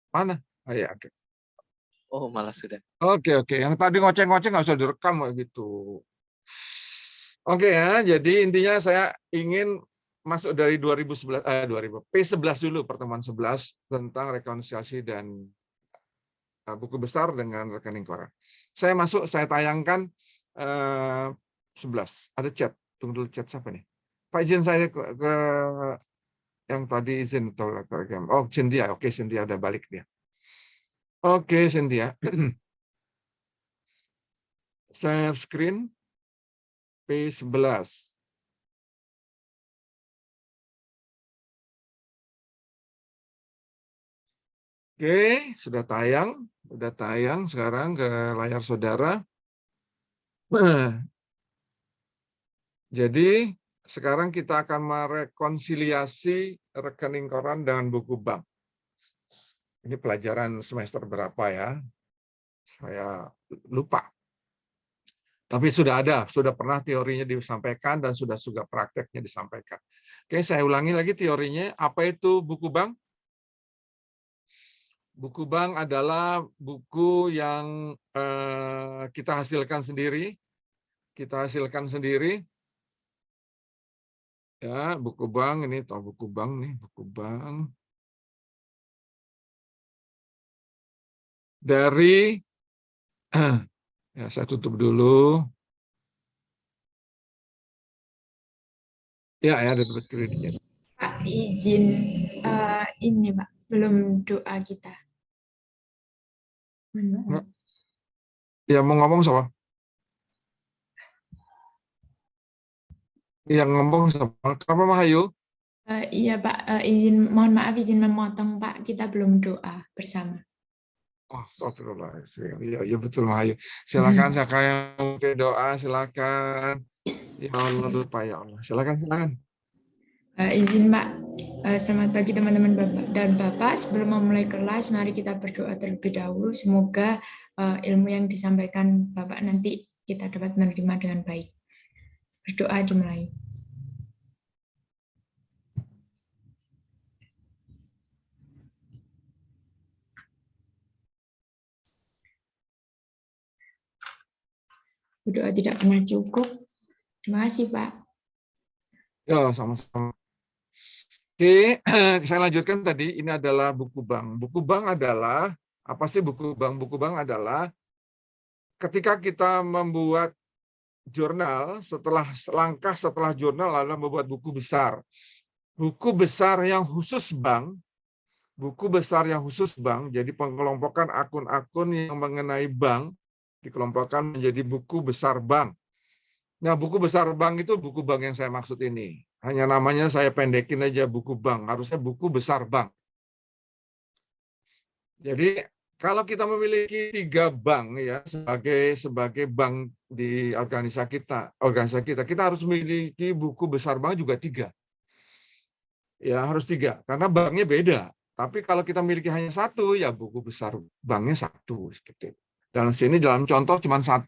Mana? Oh, ya, oke. Oh, malah sudah. Oke, oke. Yang tadi ngoceh-ngoceh nggak usah direkam kayak gitu. Oke ya, jadi intinya saya ingin masuk dari 2011, 2000, P11 dulu, pertemuan 11 tentang rekonsiliasi dan buku besar dengan rekening koran. Saya masuk, saya tayangkan 11. Ada chat. Tunggu dulu chat siapa nih? Pak izin saya ke yang tadi izin atau oh Cynthia, oke Cynthia udah balik dia. Oke Cynthia, share screen P11. Oke, sudah tayang sekarang ke layar saudara. Jadi sekarang kita akan merekonsiliasi rekening koran dengan buku bank. Ini pelajaran semester berapa ya? Saya lupa. Tapi sudah pernah teorinya disampaikan dan sudah prakteknya disampaikan. Oke, saya ulangi lagi teorinya. Apa itu buku bank? Buku bank adalah buku yang kita hasilkan sendiri. Ya, buku bank ini, tahu buku bank nih, buku bank. Dari ya saya tutup dulu. Ya, ada debit kreditnya. Pak, izin ini Pak, belum doa kita. Ya, mau ngomong sama? Yang ngomong sama Kamu Mahayu? Iya Pak, mohon maaf izin memotong Pak, kita belum doa bersama. Oh, astagfirullahaladzim. Ya betul Mahayu. Silakan saya mau doa, silakan. Ya Allah lupa ya Allah. Silakan. Izin Pak, selamat pagi teman-teman Bapak dan Bapak. Sebelum memulai kelas, mari kita berdoa terlebih dahulu. Semoga ilmu yang disampaikan Bapak nanti kita dapat menerima dengan baik. Berdoa dimulai. Berdoa tidak pernah cukup. Terima kasih Pak. Ya, sama-sama. Oke, saya lanjutkan tadi. Ini adalah buku bank. Buku bank adalah, apa sih buku bank? Buku bank adalah ketika kita membuat jurnal, langkah setelah jurnal adalah membuat buku besar. Buku besar yang khusus bank, jadi pengelompokan akun-akun yang mengenai bank, dikelompokkan menjadi buku besar bank. Nah, buku besar bank itu buku bank yang saya maksud ini. Hanya namanya saya pendekin aja buku bank, harusnya buku besar bank. Jadi kalau kita memiliki 3 bank ya sebagai bank di organisasi kita harus memiliki buku besar bank juga 3. Ya harus 3 karena banknya beda. Tapi kalau kita memiliki hanya 1 ya buku besar banknya 1 seperti itu. Dalam sini dalam contoh cuma 1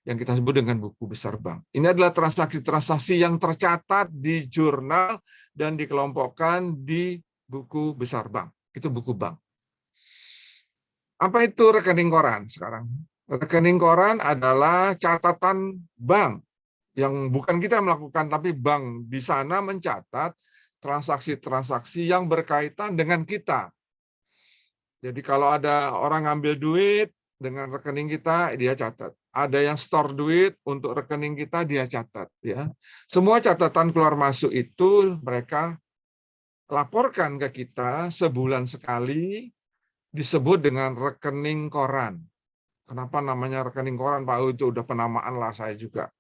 yang kita sebut dengan buku besar bank. Ini adalah transaksi-transaksi yang tercatat di jurnal dan dikelompokkan di buku besar bank. Itu buku bank. Apa itu rekening koran sekarang? Rekening koran adalah catatan bank yang bukan kita melakukan, tapi bank di sana mencatat transaksi-transaksi yang berkaitan dengan kita. Jadi kalau ada orang ngambil duit dengan rekening kita, dia catat. Ada yang store duit untuk rekening kita, dia catat. Ya, semua catatan keluar masuk itu mereka laporkan ke kita sebulan sekali, disebut dengan rekening koran. Kenapa namanya rekening koran, Pak? Itu udah penamaan lah saya juga.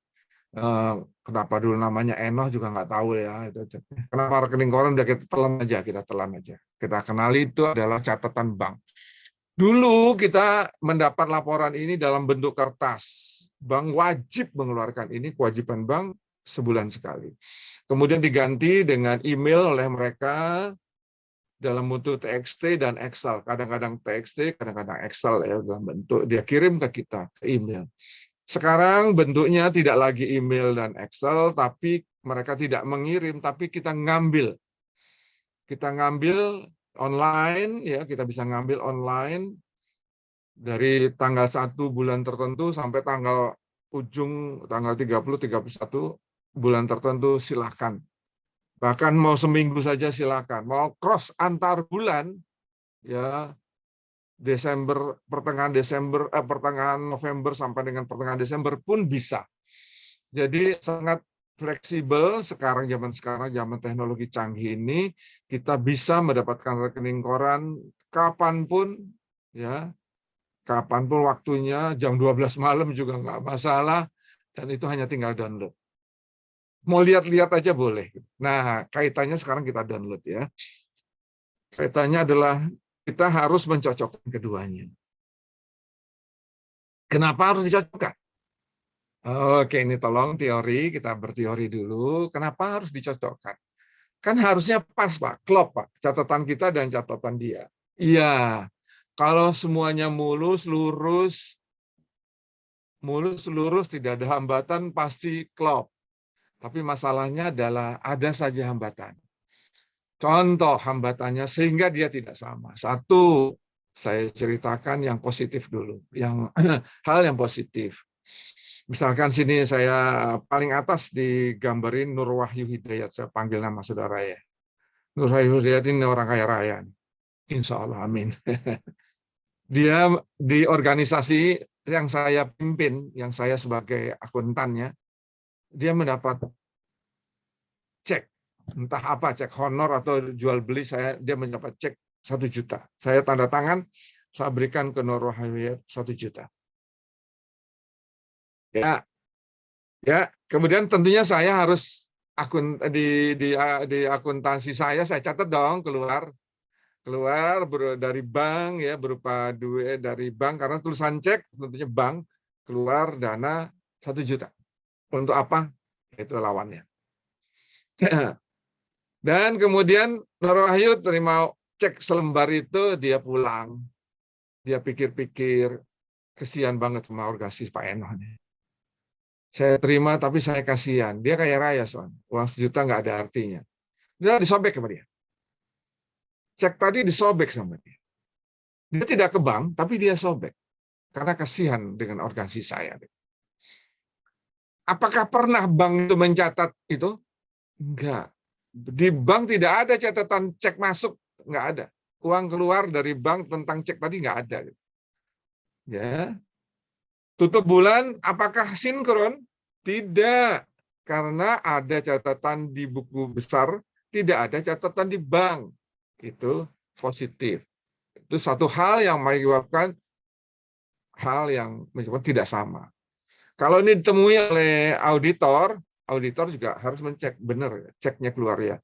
Kenapa dulu namanya Enoh juga nggak tahu ya. Kenapa rekening koran udah kita telan aja. Kita kenali itu adalah catatan bank. Dulu kita mendapat laporan ini dalam bentuk kertas. Bank wajib mengeluarkan ini, kewajiban bank sebulan sekali. Kemudian diganti dengan email oleh mereka dalam bentuk TXT dan Excel. Kadang-kadang TXT, kadang-kadang Excel ya dalam bentuk dia kirim ke kita ke email. Sekarang bentuknya tidak lagi email dan Excel, tapi mereka tidak mengirim, tapi kita ngambil. Kita ngambil online, ya kita bisa ngambil online dari tanggal 1 bulan tertentu sampai tanggal ujung tanggal 30, 31 bulan tertentu, silakan. Bahkan mau seminggu saja silakan. Mau cross antar bulan, ya pertengahan November sampai dengan pertengahan Desember pun bisa. Jadi sangat fleksibel zaman teknologi canggih ini, kita bisa mendapatkan rekening koran kapanpun, ya kapanpun waktunya, jam 12 malam juga nggak masalah, dan itu hanya tinggal download. Mau lihat-lihat aja boleh. Nah, kaitannya sekarang kita download ya. Kaitannya adalah kita harus mencocokkan keduanya. Kenapa harus dicocokkan? Oke, ini tolong teori, kita berteori dulu. Kenapa harus dicocokkan? Kan harusnya pas, Pak. Klop, Pak. Catatan kita dan catatan dia. Iya, kalau semuanya mulus, lurus, tidak ada hambatan, pasti klop. Tapi masalahnya adalah ada saja hambatan. Contoh hambatannya sehingga dia tidak sama. Satu, saya ceritakan yang positif dulu. Hal yang positif. Misalkan sini saya paling atas digambarin Nur Wahyu Hidayat, saya panggil nama saudara ya. Nur Wahyu Hidayat ini orang kaya raya. Insya Allah, amin. Dia di organisasi yang saya pimpin, yang saya sebagai akuntannya, dia mendapat cek, entah apa, cek honor atau jual beli, dia mendapat cek 1 juta. Saya tanda tangan, saya berikan ke Nur Wahyu 1 juta. Ya, kemudian tentunya saya harus di akuntansi saya catat dong keluar dari bank ya, berupa duit dari bank, karena tulisan cek tentunya bank, keluar dana 1 juta. Untuk apa? Itu lawannya. Dan kemudian Nur Wahyu terima cek selembar itu, dia pulang. Dia pikir-pikir, kesian banget sama organisasi Pak Enoh. Saya terima, tapi saya kasihan. Dia kaya raya, soalnya. Uang 1 juta nggak ada artinya. Dia disobek sama dia. Cek tadi disobek sama dia. Dia tidak ke bank, tapi dia sobek. Karena kasihan dengan organisasi saya. Apakah pernah bank itu mencatat itu? Enggak. Di bank tidak ada catatan cek masuk, enggak ada. Uang keluar dari bank tentang cek tadi enggak ada. Ya. Tutup bulan, apakah sinkron? Tidak. Karena ada catatan di buku besar, tidak ada catatan di bank. Itu positif. Itu satu hal yang menyebabkan hal yang menyebabkan tidak sama. Kalau ini ditemui oleh auditor juga harus mencek benar, ceknya keluar ya.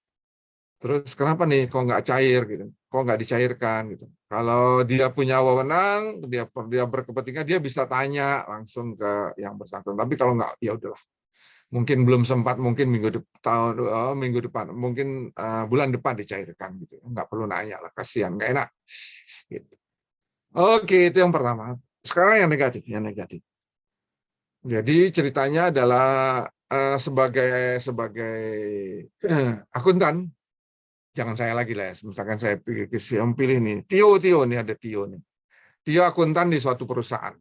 Terus kenapa nih kok nggak cair gitu, kok nggak dicairkan gitu. Kalau dia punya wewenang, dia berkepentingan, dia bisa tanya langsung ke yang bersangkutan. Tapi kalau nggak, ya udahlah. Mungkin belum sempat, mungkin minggu depan, mungkin bulan depan dicairkan gitu. Nggak perlu nanya lah, kasihan, nggak enak. Gitu. Oke, itu yang pertama. Sekarang yang negatif, Jadi ceritanya adalah sebagai akuntan, jangan saya lagi lah. Misalkan saya pilih nih, Tio nih, ada Tio nih. Tio akuntan di suatu perusahaan.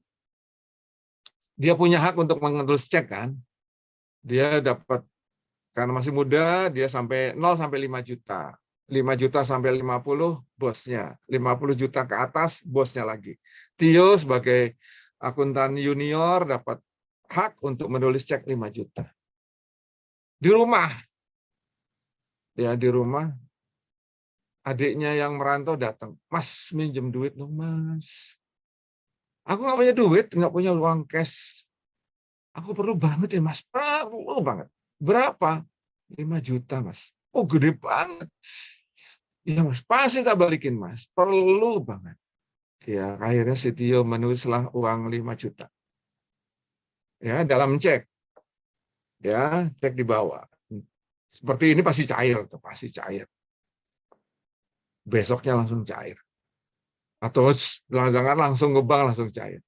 Dia punya hak untuk menulis cek kan. Dia dapat, karena masih muda, dia sampai 0 sampai 5 juta. 5 juta sampai 50 bosnya. 50 juta ke atas bosnya lagi. Tio sebagai akuntan junior dapat hak untuk menulis cek 5 juta. Di rumah, adiknya yang merantau datang. Mas, minjem duit dong, Mas. Aku nggak punya duit, nggak punya uang cash. Aku perlu banget ya, Mas. Perlu banget. Berapa? 5 juta, Mas. Oh, gede banget. Iya, Mas. Pasti tak balikin, Mas. Perlu banget. Ya, akhirnya si Tio menulislah uang 5 juta. Ya, dalam cek. Ya, cek di bawah. Seperti ini pasti cair, pasti cair. Besoknya langsung cair. Atau jangan langsung ke bank, langsung cair.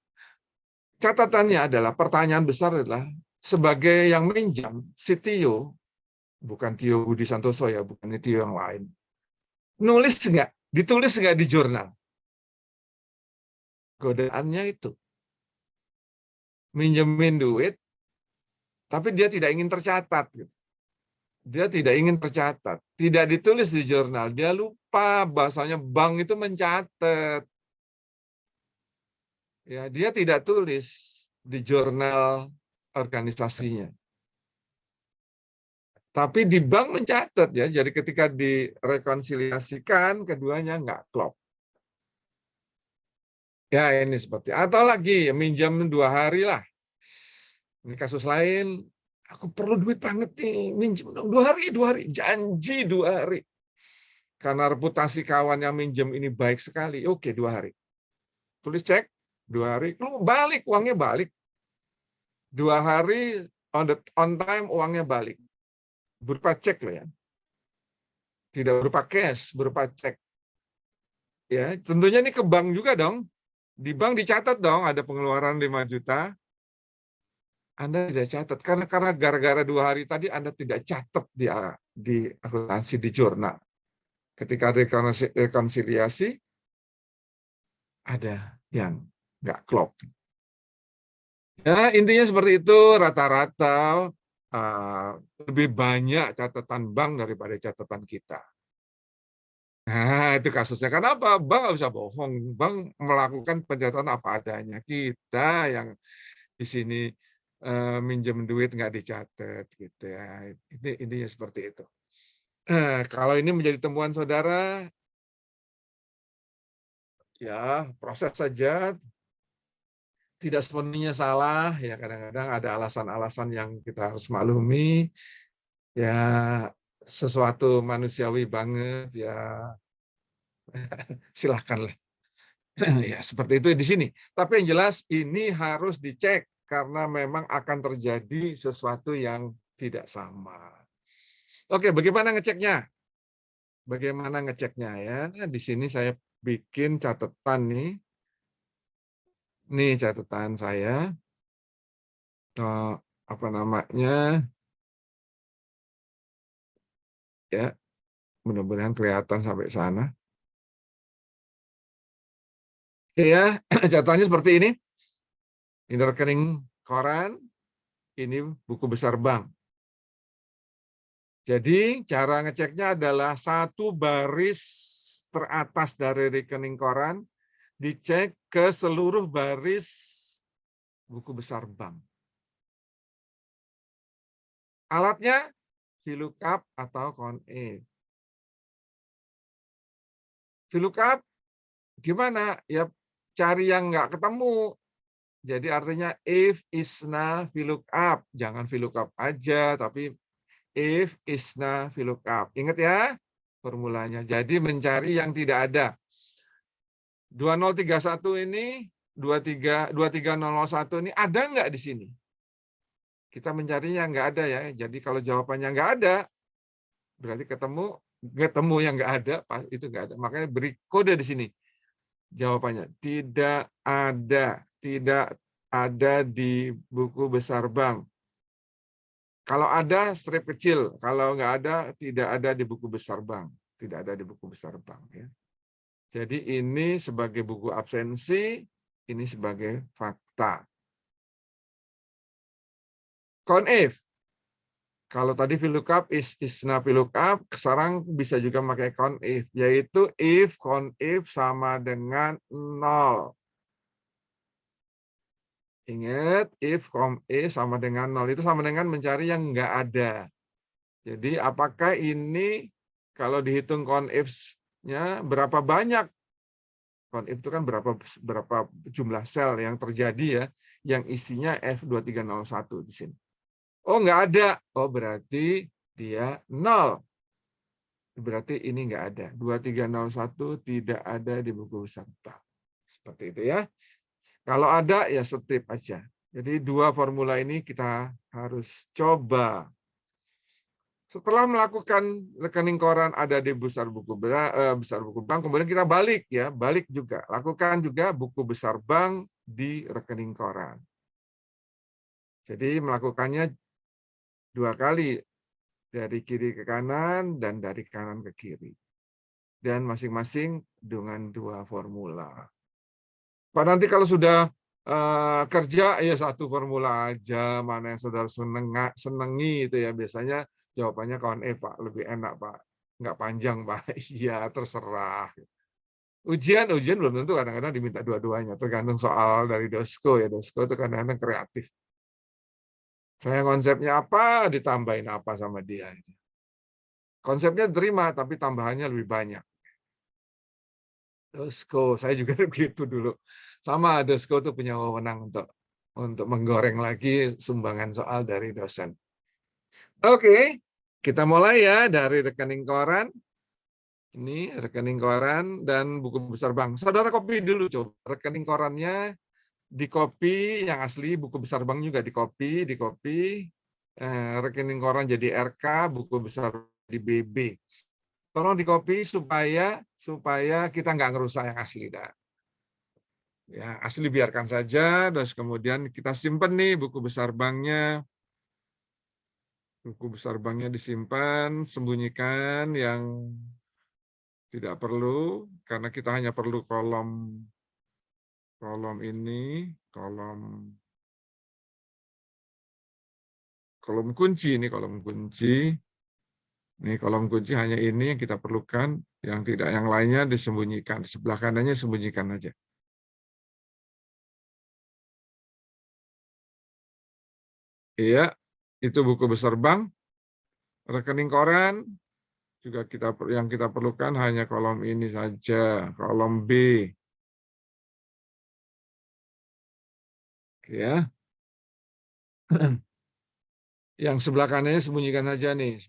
Catatannya adalah, pertanyaan besar adalah, sebagai yang minjam, si Tio, bukan Tio Budi Santoso ya, bukan Tio yang lain, nulis nggak Ditulis nggak di jurnal? Godaannya itu. Minjemin duit, tapi dia tidak ingin tercatat. Gitu. Dia tidak ingin tercatat. Tidak ditulis di jurnal. Dia lupa, bahasanya bank itu mencatat. Ya, dia tidak tulis di jurnal organisasinya. Tapi di bank mencatat ya. Jadi ketika direkonsiliasikan, keduanya nggak klop. Ya ini seperti, atau lagi minjam 2 hari lah. Ini kasus lain, aku perlu duit banget nih, minjem 2 hari, janji 2 hari. Karena reputasi kawan yang minjem ini baik sekali, oke 2 hari. Tulis cek, 2 hari, lu balik, uangnya balik. 2 hari, on time uangnya balik. Berupa cek loh ya. Tidak berupa cash, berupa cek. Ya, tentunya ini ke bank juga dong. Di bank dicatat dong, ada pengeluaran 5 juta. Anda tidak catat karena gara-gara 2 hari tadi Anda tidak catat di akuntansi di jurnal. Ketika rekonsiliasi ada yang nggak klop. Ya intinya seperti itu, rata-rata lebih banyak catatan bank daripada catatan kita. Nah itu kasusnya. Kenapa? Bank nggak bisa bohong. Bank melakukan pencatatan apa adanya. Kita yang di sini minjem duit nggak dicatat gitu ya. Intinya seperti itu. Kalau ini menjadi temuan saudara, ya proses saja, tidak sepenuhnya salah. Ya kadang-kadang ada alasan-alasan yang kita harus maklumi. Ya sesuatu manusiawi banget. Ya silahkanlah. Ya seperti itu di sini. Tapi yang jelas ini harus dicek karena memang akan terjadi sesuatu yang tidak sama. Oke, bagaimana ngeceknya? Bagaimana ngeceknya ya? Di sini saya bikin catatan nih. Nih catatan saya. Apa namanya? Ya, mudah-mudahan kelihatan sampai sana. Oke ya, catatannya seperti ini. Ini rekening koran, ini buku besar bank. Jadi cara ngeceknya adalah satu baris teratas dari rekening koran dicek ke seluruh baris buku besar bank. Alatnya VLOOKUP atau CONIF. VLOOKUP gimana? Ya cari yang nggak ketemu. Jadi artinya if, isna, VLOOKUP. Jangan VLOOKUP aja, tapi if, isna, VLOOKUP. Ingat ya formulanya. Jadi mencari yang tidak ada. 2031 ini, 23001 ini ada nggak di sini? Kita mencarinya nggak ada ya. Jadi kalau jawabannya nggak ada, berarti ketemu yang nggak ada, itu nggak ada. Makanya beri kode di sini. Jawabannya tidak ada di buku besar bank. Kalau ada strip kecil, kalau nggak ada tidak ada di buku besar bank, tidak ada di buku besar bank. Ya. Jadi ini sebagai buku absensi, ini sebagai fakta. CONIF. Kalau tadi VLOOKUP, isna VLOOKUP, sekarang bisa juga pakai CONIF, yaitu if CONIF sama dengan 0. Ingat, if CONIF sama dengan 0, itu sama dengan mencari yang nggak ada. Jadi apakah ini kalau dihitung CONIF-nya berapa banyak? CONIF itu kan berapa jumlah sel yang terjadi ya, yang isinya F2301 di sini. Oh, nggak ada. Oh, berarti dia 0. Berarti ini nggak ada. 2301 tidak ada di buku besar bank. Seperti itu ya. Kalau ada, ya strip aja. Jadi 2 formula ini kita harus coba. Setelah melakukan rekening koran ada di besar buku bank, kemudian kita balik ya, balik juga. Lakukan juga buku besar bank di rekening koran. Jadi melakukannya 2 kali, dari kiri ke kanan dan dari kanan ke kiri. dan masing-masing dengan 2 formula. Pak, nanti kalau sudah kerja ya 1 formula aja, mana yang saudara senengi itu ya, biasanya jawabannya kawan Pak, lebih enak Pak, nggak panjang Pak. Iya, terserah. Ujian belum tentu, kadang-kadang diminta dua-duanya, tergantung soal dari Dosko ya, Dosko itu kadang-kadang kreatif. Saya konsepnya apa, ditambahin apa sama dia. Konsepnya terima, tapi tambahannya lebih banyak. Dosko, saya juga begitu dulu. Sama Dosko tuh punya wewenang untuk menggoreng lagi sumbangan soal dari dosen. Oke, kita mulai ya dari rekening koran. Ini rekening koran dan buku besar bank. Saudara copy dulu coba. Rekening korannya di copy yang asli, buku besar bank juga di copy. Rekening koran jadi RK, buku besar di BB. Tolong di copy supaya kita nggak ngerusak yang asli dah. Ya, asli biarkan saja, terus kemudian kita simpan nih buku besar banknya. Buku besar banknya disimpan, sembunyikan yang tidak perlu, karena kita hanya perlu kolom ini, kolom kunci ini, kolom kunci. Ini kolom kunci hanya ini yang kita perlukan, yang lainnya disembunyikan. Sebelah kanannya sembunyikan aja. Iya, itu buku besar bank. Rekening koran juga yang kita perlukan hanya kolom ini saja, kolom B. Ya. Yang sebelah kanannya sembunyikan aja nih,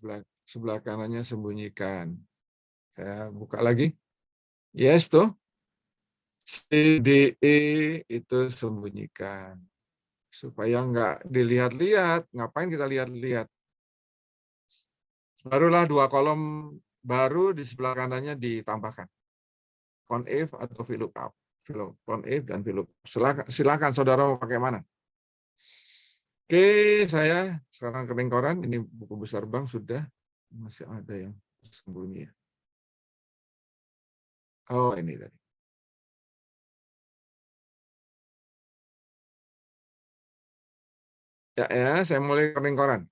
sebelah kanannya sembunyikan. Saya buka lagi. Yes tuh. C, D, E itu sembunyikan. Supaya nggak dilihat-lihat. Ngapain kita lihat-lihat? Barulah 2 kolom baru di sebelah kanannya ditambahkan. Conif atau VLOOKUP. Conif dan VLOOKUP. Silakan saudara mau pakai mana? Oke, saya sekarang kening koran. Ini buku besar bank sudah. Masih ada yang sembunyi. Oh, ini tadi. Ya, saya mulai kening koran.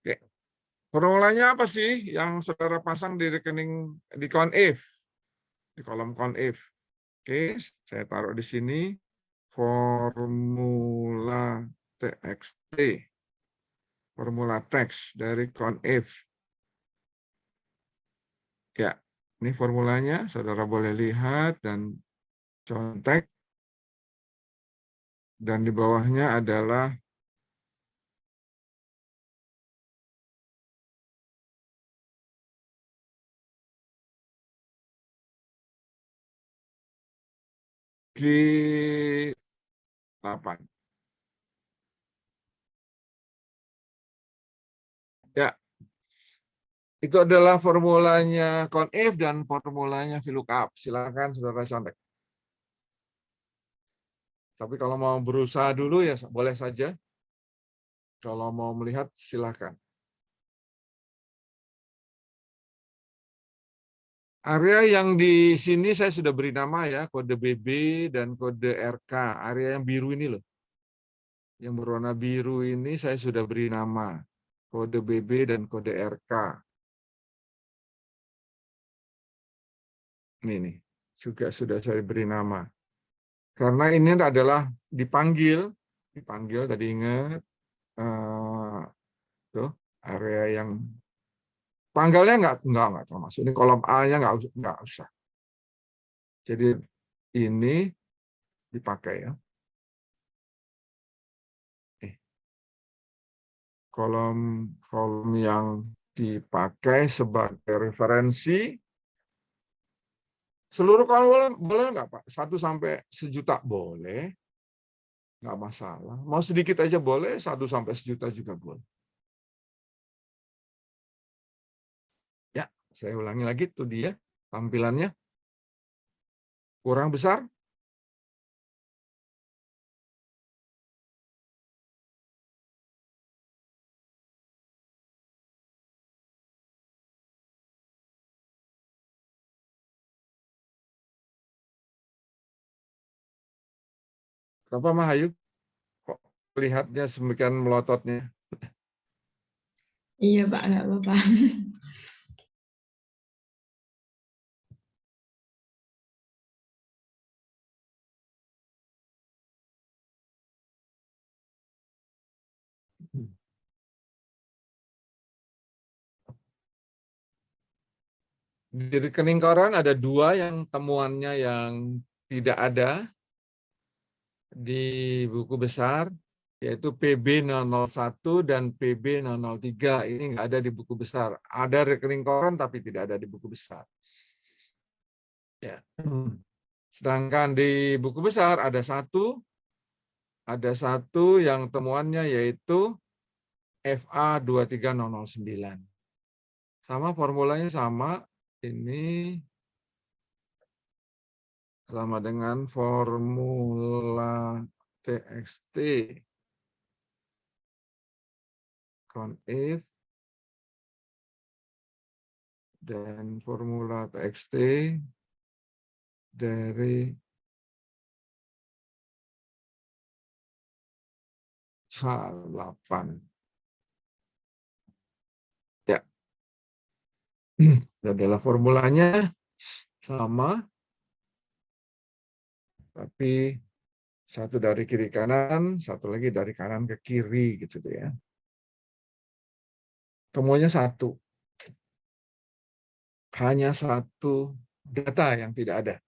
Oke. Formulanya apa sih yang saudara pasang di rekening di Conif? Di kolom Conif. Oke, saya taruh di sini formula TXT. Formula teks dari Conif. Ya, ini formulanya, saudara boleh lihat dan contek. Dan di bawahnya adalah G8. Ya, itu adalah formulanya Conif dan formulanya VLOOKUP. Silakan saudara contek. Tapi kalau mau berusaha dulu ya boleh saja. Kalau mau melihat silakan. Area yang di sini saya sudah beri nama ya, kode BB dan kode RK. Area yang biru ini loh. Yang berwarna biru ini saya sudah beri nama. Kode BB dan kode RK. Ini juga sudah saya beri nama. Karena ini adalah dipanggil tadi ingat, tuh area yang tanggalnya nggak termasuk. Ini kolom A-nya nggak usah. Jadi ini dipakai ya. Kolom yang dipakai sebagai referensi. Seluruh kolom boleh nggak Pak? 1 sampai sejuta boleh. Nggak masalah. Mau sedikit aja boleh, 1 sampai sejuta juga boleh. Ya, saya ulangi lagi tuh dia tampilannya. Kurang besar? Kenapa Mahayu? Kok lihatnya semikian melototnya? Iya Pak, nggak apa-apa. Di rekening koran ada 2 yang temuannya yang tidak ada di buku besar, yaitu PB001 dan PB003. Ini nggak ada di buku besar. Ada rekening koran tapi tidak ada di buku besar. Ya. Sedangkan di buku besar ada satu yang temuannya yaitu FA 23009. Sama formulanya sama, ini sama dengan formula TXT CONIF dan formula TXT dari H8. Ya, adalah formulanya sama, tapi satu dari kiri kanan, satu lagi dari kanan ke kiri gitu ya. Temuannya satu. Hanya satu data yang tidak ada.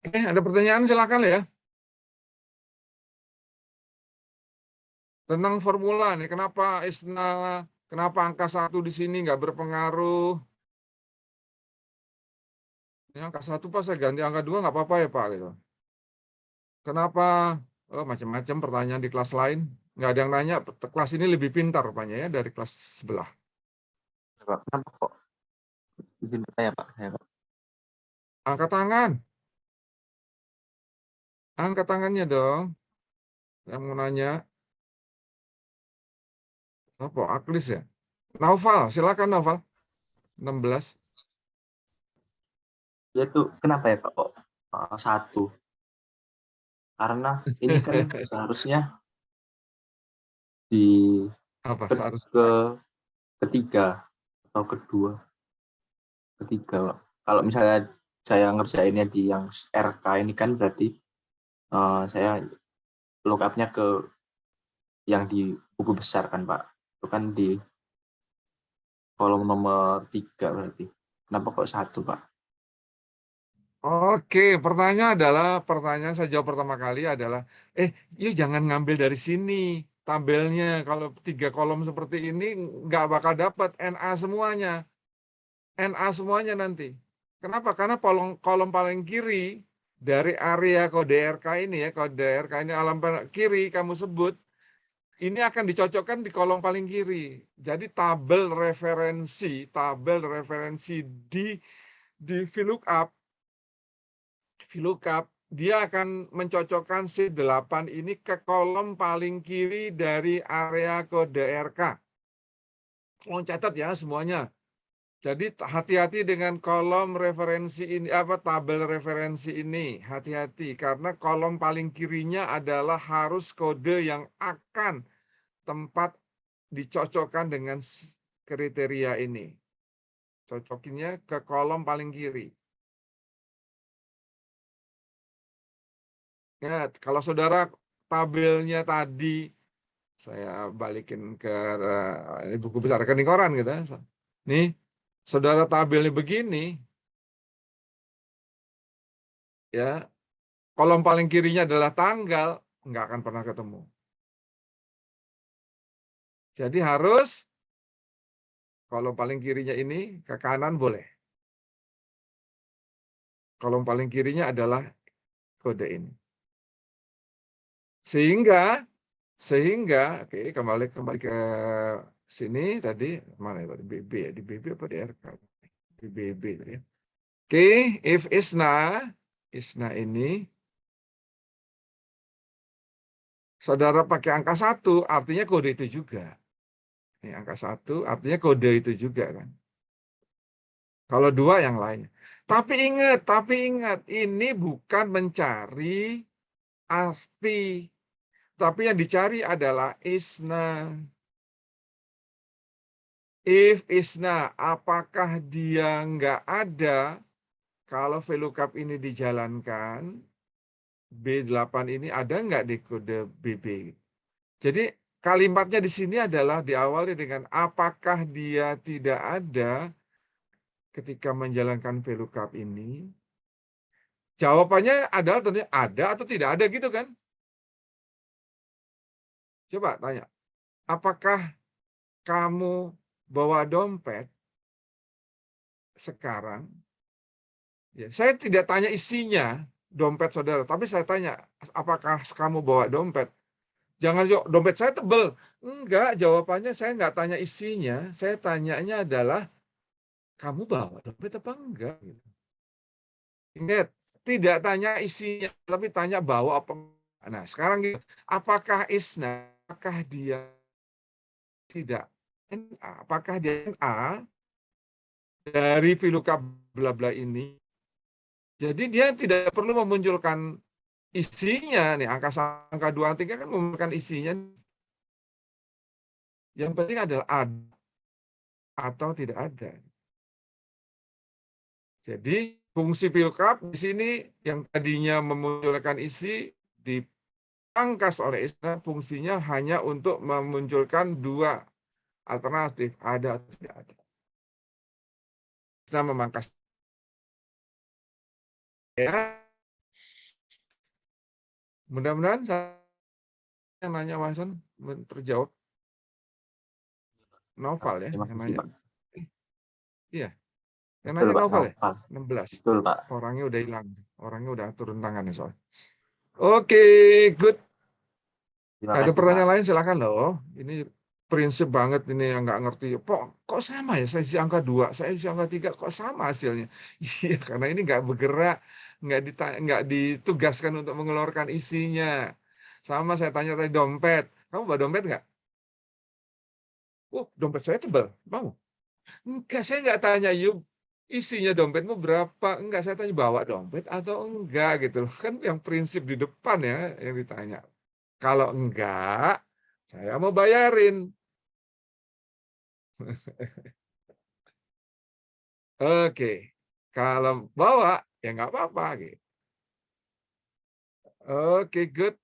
Oke, ada pertanyaan silakan ya. Tentang formula nih, kenapa kenapa angka 1 di sini nggak berpengaruh? Ini angka 1 Pak, saya ganti angka 2 nggak apa-apa ya Pak? Gitu. Kenapa? Oh, macam-macam pertanyaan di kelas lain. Nggak ada yang nanya, kelas ini lebih pintar rupanya ya dari kelas sebelah. Pak, kenapa kok izin bertanya Pak? Saya, Pak. Angkat tangan. Angkat tangannya dong. Yang mau nanya. Apa? Aklis ya? Naufal, silakan Naufal. 16. Ya itu kenapa ya Pak kok satu? Karena ini kan seharusnya di Apa? ke, Seharusnya. ke ketiga atau ketiga Pak. Kalau misalnya saya ngerjainnya di yang RK ini kan berarti saya look up-nya ke yang di buku besar kan Pak. Itu kan di kolom nomor 3 berarti. Kenapa kok satu Pak? Oke, pertanyaan saya jawab pertama kali adalah, yuk jangan ngambil dari sini tabelnya. Kalau 3 kolom seperti ini nggak bakal dapat NA semuanya nanti. Kenapa? Karena kolom paling kiri dari area kode RK ini ya, kode RK ini halaman kiri kamu sebut, ini akan dicocokkan di kolom paling kiri. Jadi tabel referensi di VLOOKUP, dia akan mencocokkan C8 ini ke kolom paling kiri dari area kode RK. Tolong catat ya semuanya. Jadi hati-hati dengan kolom referensi ini, tabel referensi ini. Hati-hati karena kolom paling kirinya adalah harus kode yang akan tempat dicocokkan dengan kriteria ini. Cocokinnya ke kolom paling kiri. Ingat, kalau saudara tabelnya tadi, saya balikin ke ini buku besar rekening koran gitu. Nih, saudara tabelnya begini, ya, kolom paling kirinya adalah tanggal, nggak akan pernah ketemu. Jadi harus kolom paling kirinya ini ke kanan boleh. Kolom paling kirinya adalah kode ini. Sehingga oke, kembali ke sini tadi, mana tadi BB ya, di BB apa di RK? Di BB tadi ya. Oke, if isna ini saudara pakai angka 1, artinya kode itu juga. Ini angka 1 artinya kode itu juga kan. Kalau 2 yang lain. Tapi ingat, ini bukan mencari arti. Tapi yang dicari adalah isna. If isna, apakah dia nggak ada kalau VLOOKUP ini dijalankan, B8 ini ada nggak di kode BB? Jadi kalimatnya di sini adalah diawali dengan apakah dia tidak ada ketika menjalankan VLOOKUP ini. Jawabannya adalah tentunya ada atau tidak ada gitu kan? Coba tanya, apakah kamu bawa dompet sekarang? Ya, saya tidak tanya isinya dompet saudara, tapi saya tanya, apakah kamu bawa dompet? Jangan jawab, dompet saya tebel. Enggak, jawabannya saya enggak tanya isinya. Saya tanyanya adalah, kamu bawa dompet apa enggak? Ingat, tidak tanya isinya, tapi tanya bawa apa enggak. Nah, sekarang gitu, apakah isna, apakah dia tidak NA, apakah dia NA dari VLOOKUP bla bla ini? Jadi dia tidak perlu memunculkan isinya nih, angka 2, 3 kan memunculkan isinya. Yang penting adalah ada atau tidak ada. Jadi fungsi VLOOKUP di sini yang tadinya memunculkan isi dipangkas oleh isna, fungsinya hanya untuk memunculkan 2 alternatif, ada atau tidak ada. Isna memangkas. Ya, mudah-mudahan saya nanya Mas Hasan terjawab. Novel ya, Terima yang kasih, nanya. Pak. Iya, yang Betul, nanya Pak. Novel ya? Novel. 16. Betul, Pak. Orangnya udah hilang. Orangnya udah turun tangan nih soalnya. Oke, good. Terima Ada kasih, pertanyaan Pak. lain silakan loh. Ini prinsip banget ini yang nggak ngerti. Kok sama ya? Saya isi angka 2, saya isi angka 3, kok sama hasilnya? Iya, karena ini nggak bergerak, nggak ditugaskan untuk mengeluarkan isinya. Sama saya tanya tadi dompet. Kamu bawa dompet nggak? Dompet saya tebal. Mau? Enggak, saya nggak tanya yuk isinya dompetmu berapa. Enggak, saya tanya bawa dompet atau enggak gitu. Kan yang prinsip di depan ya yang ditanya. Kalau enggak, saya mau bayarin. Oke, kalau bawa ya nggak apa-apa. Gitu. Oke, good.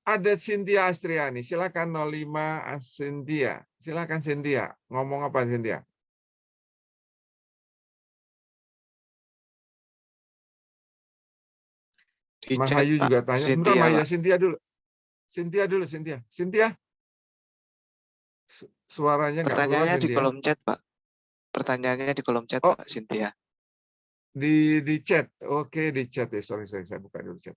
Ada Cynthia Astriani. Silakan 05 Cynthia. Silakan Cynthia. Ngomong apa Cynthia? Di Mas chat, Ayu Pak. juga tanya. Sebentar, Cynthia, Maya Pak. Cynthia dulu. Cynthia. Cynthia, suaranya nggak keluar Pertanyaannya di Cynthia. kolom chat, Pak. Pertanyaannya di kolom chat, Oh, Pak, Cynthia. di chat. Oke, di chat ya. Sorry, saya buka dulu chat.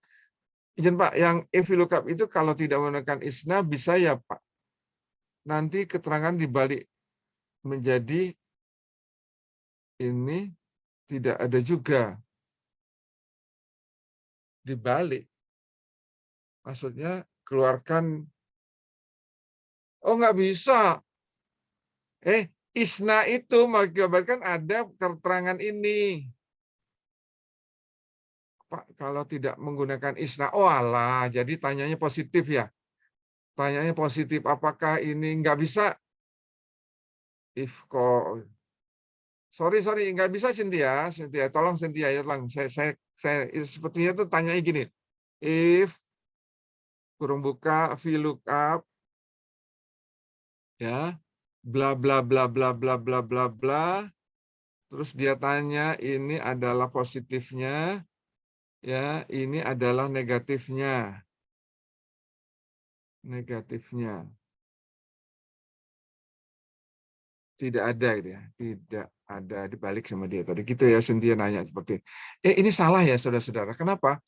Izin Pak, yang if VLOOKUP itu kalau tidak menggunakan ISNA bisa ya Pak. Nanti keterangan dibalik menjadi ini tidak ada juga. Dibalik. Maksudnya keluarkan. Oh, nggak bisa. ISNA itu mengakibatkan ada keterangan ini. Pak, kalau tidak menggunakan ISNA, oh alah, jadi tanyanya positif ya. Tanyanya positif, apakah ini nggak bisa? If kok, sorry, nggak bisa Cynthia, tolong Cynthia ya, saya sepertinya tuh tanyanya gini, if kurung buka VLOOKUP ya, bla bla bla bla bla bla bla bla, terus dia tanya ini adalah positifnya, ya ini adalah negatifnya, tidak ada gitu ya, tidak ada dibalik sama dia tadi gitu ya. Cynthia nanya seperti ini salah ya saudara-saudara, kenapa?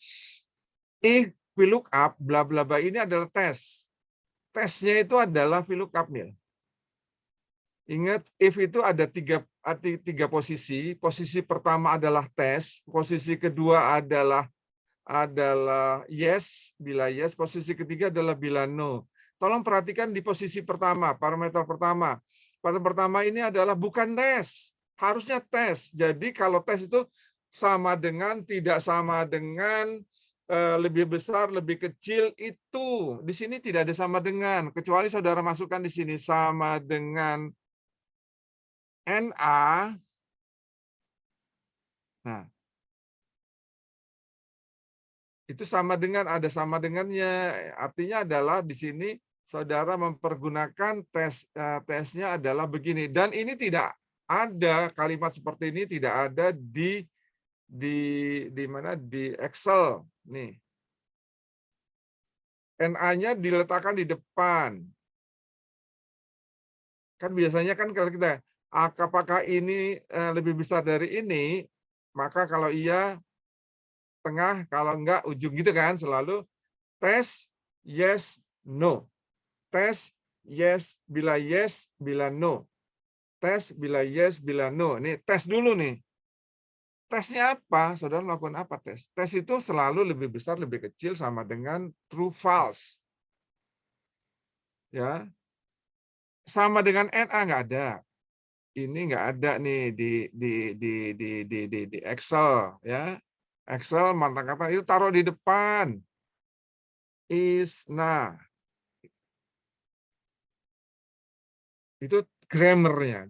If VLOOKUP bla bla bla ini adalah tesnya itu adalah VLOOKUP nih. Ingat, if itu ada tiga posisi. Posisi pertama adalah tes, posisi kedua adalah yes, bila yes, posisi ketiga adalah bila no. Tolong perhatikan di posisi pertama, parameter pertama. Parameter pertama ini adalah bukan tes, harusnya tes. Jadi kalau tes itu sama dengan, tidak sama dengan, lebih besar, lebih kecil, itu di sini tidak ada sama dengan, kecuali saudara masukkan di sini sama dengan NA. Nah, itu sama dengan, ada sama dengannya. Artinya adalah di sini saudara mempergunakan tesnya adalah begini. Dan ini tidak ada kalimat seperti ini, tidak ada di mana, di Excel. Nih. NA-nya diletakkan di depan. Kan biasanya kan kalau kita, apakah ini lebih besar dari ini, maka kalau iya tengah, kalau enggak ujung gitu kan, selalu tes yes no. Tes yes bila no. Tes bila yes bila no. Nih tes dulu nih. Tesnya apa? Saudara melakukan apa tes? Tes itu selalu lebih besar, lebih kecil sama dengan true false. Ya. Sama dengan NA nggak ada. Ini nggak ada nih di Excel ya. Excel mantan kata itu taruh di depan. ISNA. Itu grammarnya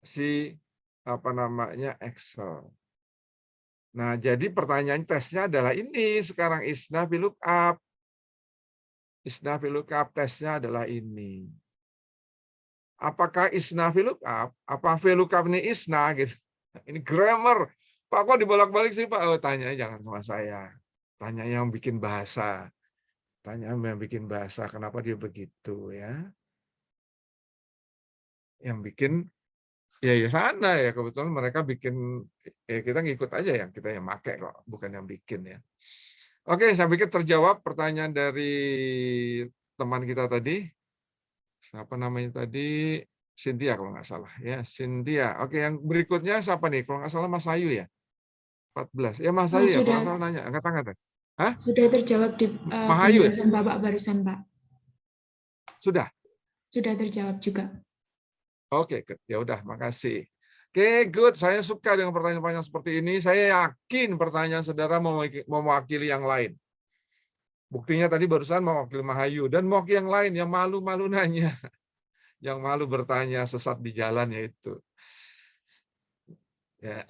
si apa namanya Excel. Nah, jadi pertanyaan tesnya adalah ini sekarang ISNA VLOOKUP. ISNA VLOOKUP tesnya adalah ini. Apakah ISNA VLOOKUP? Apa VLOOKUP ini ISNA gitu? Ini grammar. Pak kok dibolak-balik sih Pak? Oh, tanya jangan sama saya. Tanya yang bikin bahasa. Tanya yang bikin bahasa. Kenapa dia begitu ya? Yang bikin ya sana ya, kebetulan mereka bikin, ya kita ngikut aja yang kita yang pakai kok, bukan yang bikin ya. Oke, saya pikir terjawab pertanyaan dari teman kita tadi. Siapa namanya tadi? Cynthia kalau nggak salah ya, Cynthia. Oke, yang berikutnya siapa nih? Kalau nggak salah Mas Ayu ya. 14. Ya Mas Ayu ya, kalau nggak salah nanya, angkat tangan. Hah? Sudah terjawab di Mahayu ya? penjelasan Bapak barusan, Pak. Sudah. Sudah terjawab juga. Oke, ya udah, makasih. Oke, good. Saya suka dengan pertanyaan-pertanyaan seperti ini. Saya yakin pertanyaan saudara mewakili yang lain. Buktinya tadi barusan mewakili Mahayu dan mewakili yang lain yang malu-malu nanya, yang malu bertanya sesat di jalan yaitu. Ya,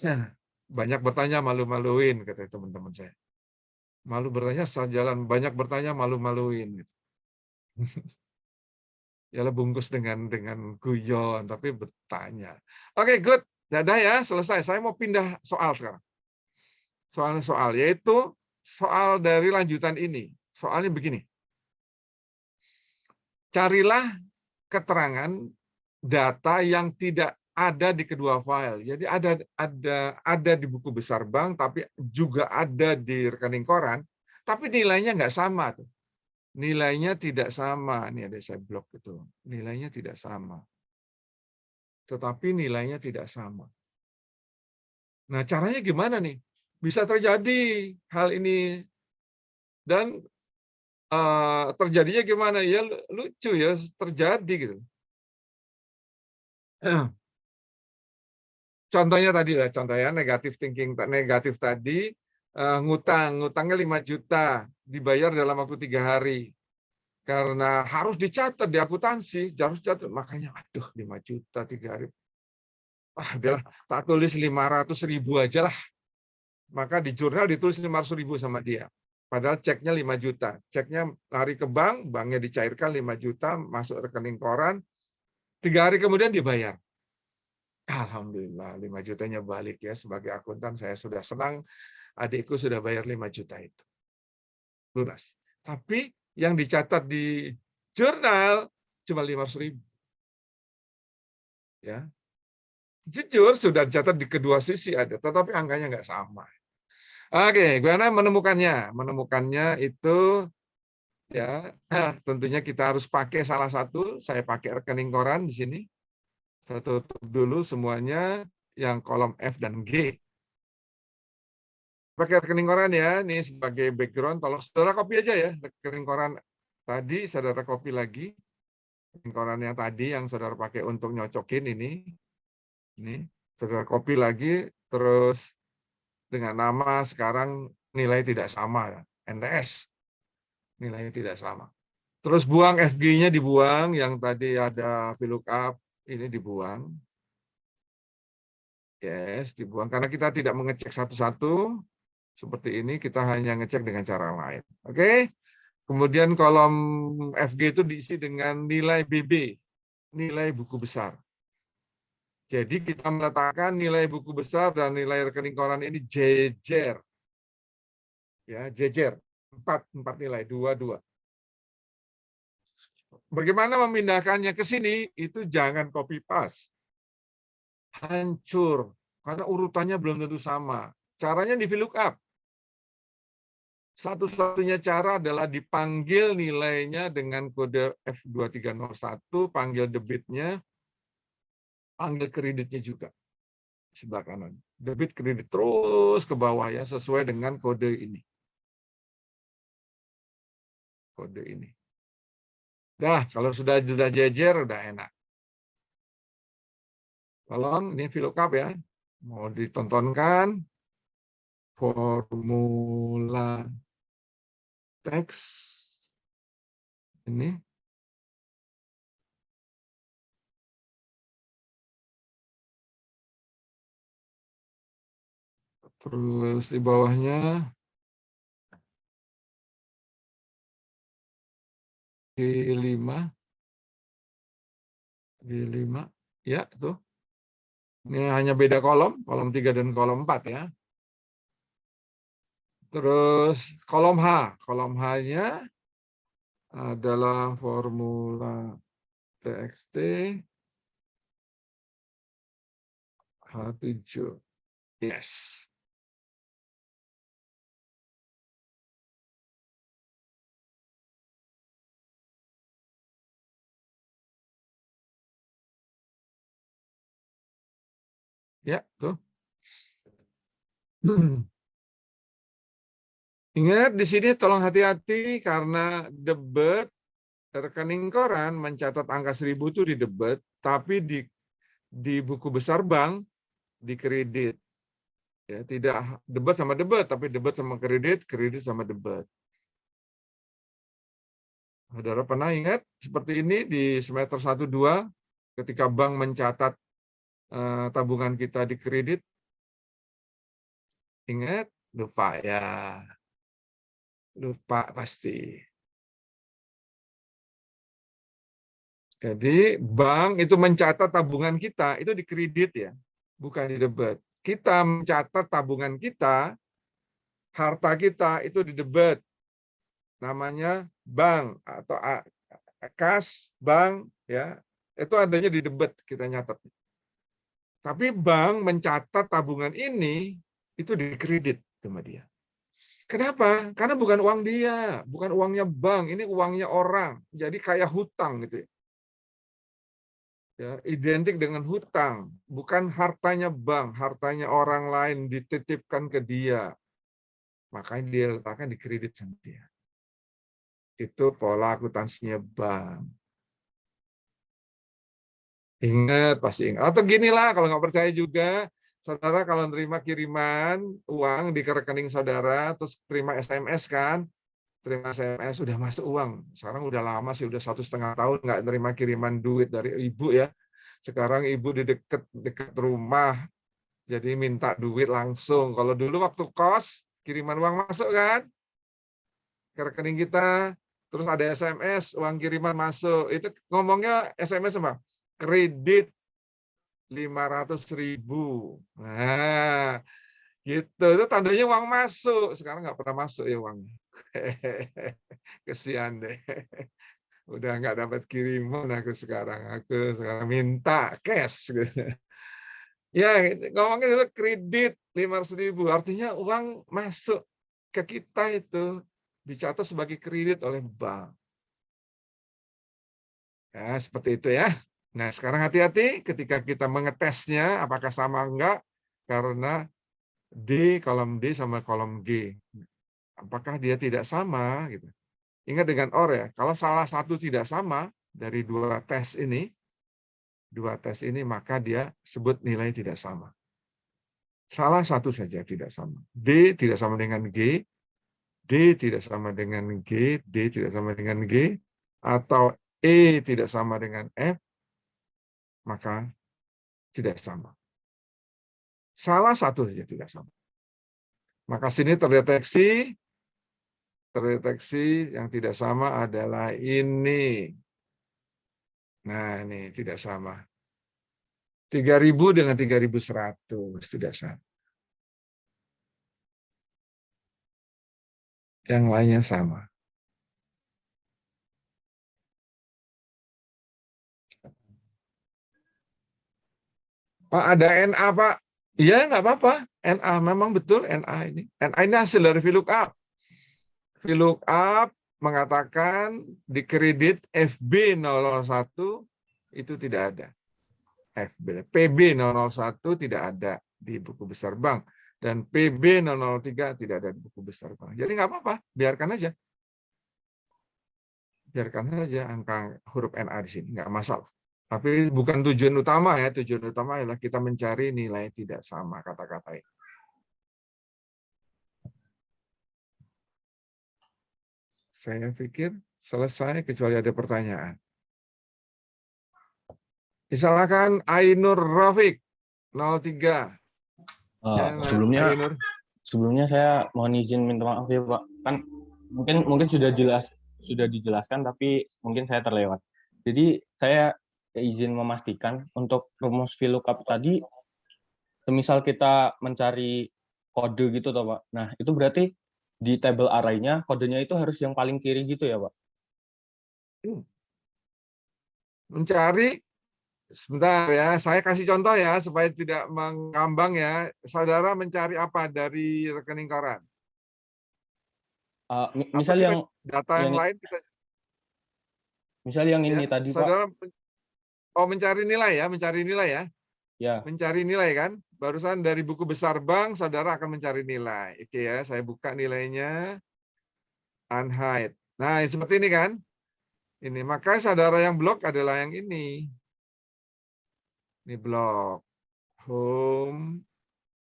banyak bertanya malu-maluin kata teman-teman saya. Malu bertanya sesat jalan, banyak bertanya malu-maluin. Ya bungkus dengan guyon tapi bertanya. Oke, good. Dadah ya, selesai. Saya mau pindah soal sekarang. Soal yaitu soal dari lanjutan ini. Soalnya begini. Carilah keterangan data yang tidak ada di kedua file. Jadi ada di buku besar bank, tapi juga ada di rekening koran, tapi nilainya nggak sama tuh. Nilainya tidak sama. Ini ada saya blok itu. Nilainya tidak sama. Tetapi nilainya tidak sama. Nah, caranya gimana nih? Bisa terjadi hal ini dan terjadinya gimana? Ya lucu ya, terjadi gitu. Contohnya tadi lah, contohnya negatif thinking negatif tadi, ngutangnya 5 juta, dibayar dalam waktu 3 hari. Karena harus dicatat di akuntansi, harus dicatat, makanya aduh 5 juta 3 hari. Udahlah, tak tulis 500.000 aja lah. Maka di jurnal ditulis 500.000 sama dia. Padahal ceknya 5 juta. Ceknya lari ke bank, banknya dicairkan 5 juta, masuk rekening koran, 3 hari kemudian dibayar. Alhamdulillah 5 jutanya balik ya. Sebagai akuntan saya sudah senang, adikku sudah bayar 5 juta itu. Lunas. Tapi yang dicatat di jurnal cuma 500.000. Ya. Jujur sudah dicatat di kedua sisi ada, tetapi angkanya nggak sama. Oke, gimana menemukannya? Menemukannya itu ya tentunya kita harus pakai salah satu. Saya pakai rekening koran di sini. Saya tutup dulu semuanya yang kolom F dan G. Pakai rekening koran ya, ini sebagai background. Tolong saudara copy aja ya rekening koran tadi, saudara copy lagi. Rekening koran yang tadi yang saudara pakai untuk nyocokin ini. Ini saudara copy lagi, terus dengan nama sekarang nilai tidak sama, NTS. Nilainya tidak sama. Terus buang FG-nya dibuang, yang tadi ada VLOOKUP, ini dibuang. Yes, dibuang. Karena kita tidak mengecek satu-satu, seperti ini, kita hanya ngecek dengan cara lain. Oke? Kemudian kolom FG itu diisi dengan nilai BB, nilai buku besar. Jadi kita meletakkan nilai buku besar dan nilai rekening koran ini jejer. Ya, jejer. 4 nilai, 2. Bagaimana memindahkannya ke sini? Itu jangan copy paste. Hancur. Karena urutannya belum tentu sama. Caranya di VLOOKUP. Satu-satunya cara adalah dipanggil nilainya dengan kode F2301, panggil debitnya, panggil kreditnya juga. Sebelah kanan. Debit kredit terus ke bawah ya, sesuai dengan kode ini. Kode ini. Dah, kalau sudah jejer, udah enak. Tolong, ini VLOOKUP ya. Mau ditontonkan. Formula teks. Ini. Terus di bawahnya G5. G5. Ya, tuh. Ini hanya beda kolom 3 dan kolom 4 ya. Terus kolom H. Kolom H-nya adalah formula TXT H7. Yes. Ya, tuh. Ingat di sini tolong hati-hati karena debit rekening koran mencatat angka 1000 itu di debit, tapi di buku besar bank di kredit. Ya, tidak debit sama debit, tapi debit sama kredit, kredit sama debit. Saudara pernah ingat seperti ini di semester 1-2 ketika bank mencatat tabungan kita di kredit? Ingat? Lupa ya. Lupa pasti. Jadi bank itu mencatat tabungan kita itu di kredit ya, bukan di debit. Kita mencatat tabungan kita, harta kita itu di debit. Namanya bank atau kas, bank ya. Itu adanya di debit kita nyatat. Tapi bank mencatat tabungan ini itu dikredit sama dia. Kenapa? Karena bukan uang dia, bukan uangnya bank, ini uangnya orang. Jadi kayak hutang gitu. Ya, identik dengan hutang, bukan hartanya bank, hartanya orang lain dititipkan ke dia. Makanya dia letakkan di kredit sama dia. Itu pola akuntansinya bank. Ingat, pasti ingat. Atau ginilah, kalau nggak percaya juga, saudara kalau nerima kiriman uang di rekening saudara, terus terima SMS kan, terima SMS udah masuk uang. Sekarang udah lama sih, udah 1,5 tahun nggak terima kiriman duit dari ibu ya. Sekarang ibu di dekat rumah, jadi minta duit langsung. Kalau dulu waktu kos, kiriman uang masuk kan ke rekening kita, terus ada SMS, uang kiriman masuk. Itu ngomongnya SMS apa? Kredit 500.000. Nah, gitu. Itu tandanya uang masuk. Sekarang nggak pernah masuk ya uangnya. Kesian deh. Udah nggak dapat kiriman aku sekarang. Aku sekarang minta cash. Ya, ngomongin dulu kredit 500.000. Artinya uang masuk ke kita itu dicatat sebagai kredit oleh bank. Ya, seperti itu ya. Nah, sekarang hati-hati ketika kita mengetesnya apakah sama enggak, karena kolom D sama kolom G. Apakah dia tidak sama gitu. Ingat dengan OR ya, kalau salah satu tidak sama dari dua tes ini maka dia sebut nilai tidak sama. Salah satu saja tidak sama. D tidak sama dengan G, D tidak sama dengan G, D tidak sama dengan G, atau E tidak sama dengan F, maka tidak sama. Salah satu saja tidak sama. Maka sini terdeteksi yang tidak sama adalah ini. Nah, ini tidak sama. 3.000 dengan 3.100 tidak sama. Yang lainnya sama. Pak, ada NA, Pak. Iya, nggak apa-apa. NA, memang betul NA ini. NA ini hasil dari VLOOKUP. VLOOKUP mengatakan di kredit FB 001 itu tidak ada. PB 001 tidak ada di buku besar bank. Dan PB 003 tidak ada di buku besar bank. Jadi nggak apa-apa, biarkan aja. Biarkan aja angka huruf NA di sini, nggak masalah. Tapi bukan tujuan utama ya. Tujuan utama adalah kita mencari nilai tidak sama kata-kata ini. Saya pikir selesai kecuali ada pertanyaan. Misalkan Ainur Rafiq 03. Sebelumnya saya mohon izin minta maaf ya Pak. Kan mungkin sudah dijelaskan tapi mungkin saya terlewat. Jadi saya izin memastikan untuk rumus VLOOKUP tadi, semisal kita mencari kode gitu toh Pak. Nah, itu berarti di table array-nya kodenya itu harus yang paling kiri gitu ya Pak? Mencari, sebentar ya, saya kasih contoh ya supaya tidak mengambang ya. Saudara mencari apa dari rekening koran? Misal yang data yang lain kita. Misal yang ini ya, tadi saudara, Pak. Mencari nilai ya, Ya. Mencari nilai kan? Barusan dari buku besar bank, saudara akan mencari nilai. Oke ya, saya buka nilainya. Unhide. Nah, seperti ini kan? Ini, maka saudara yang blok adalah yang ini. Ini blok. Home,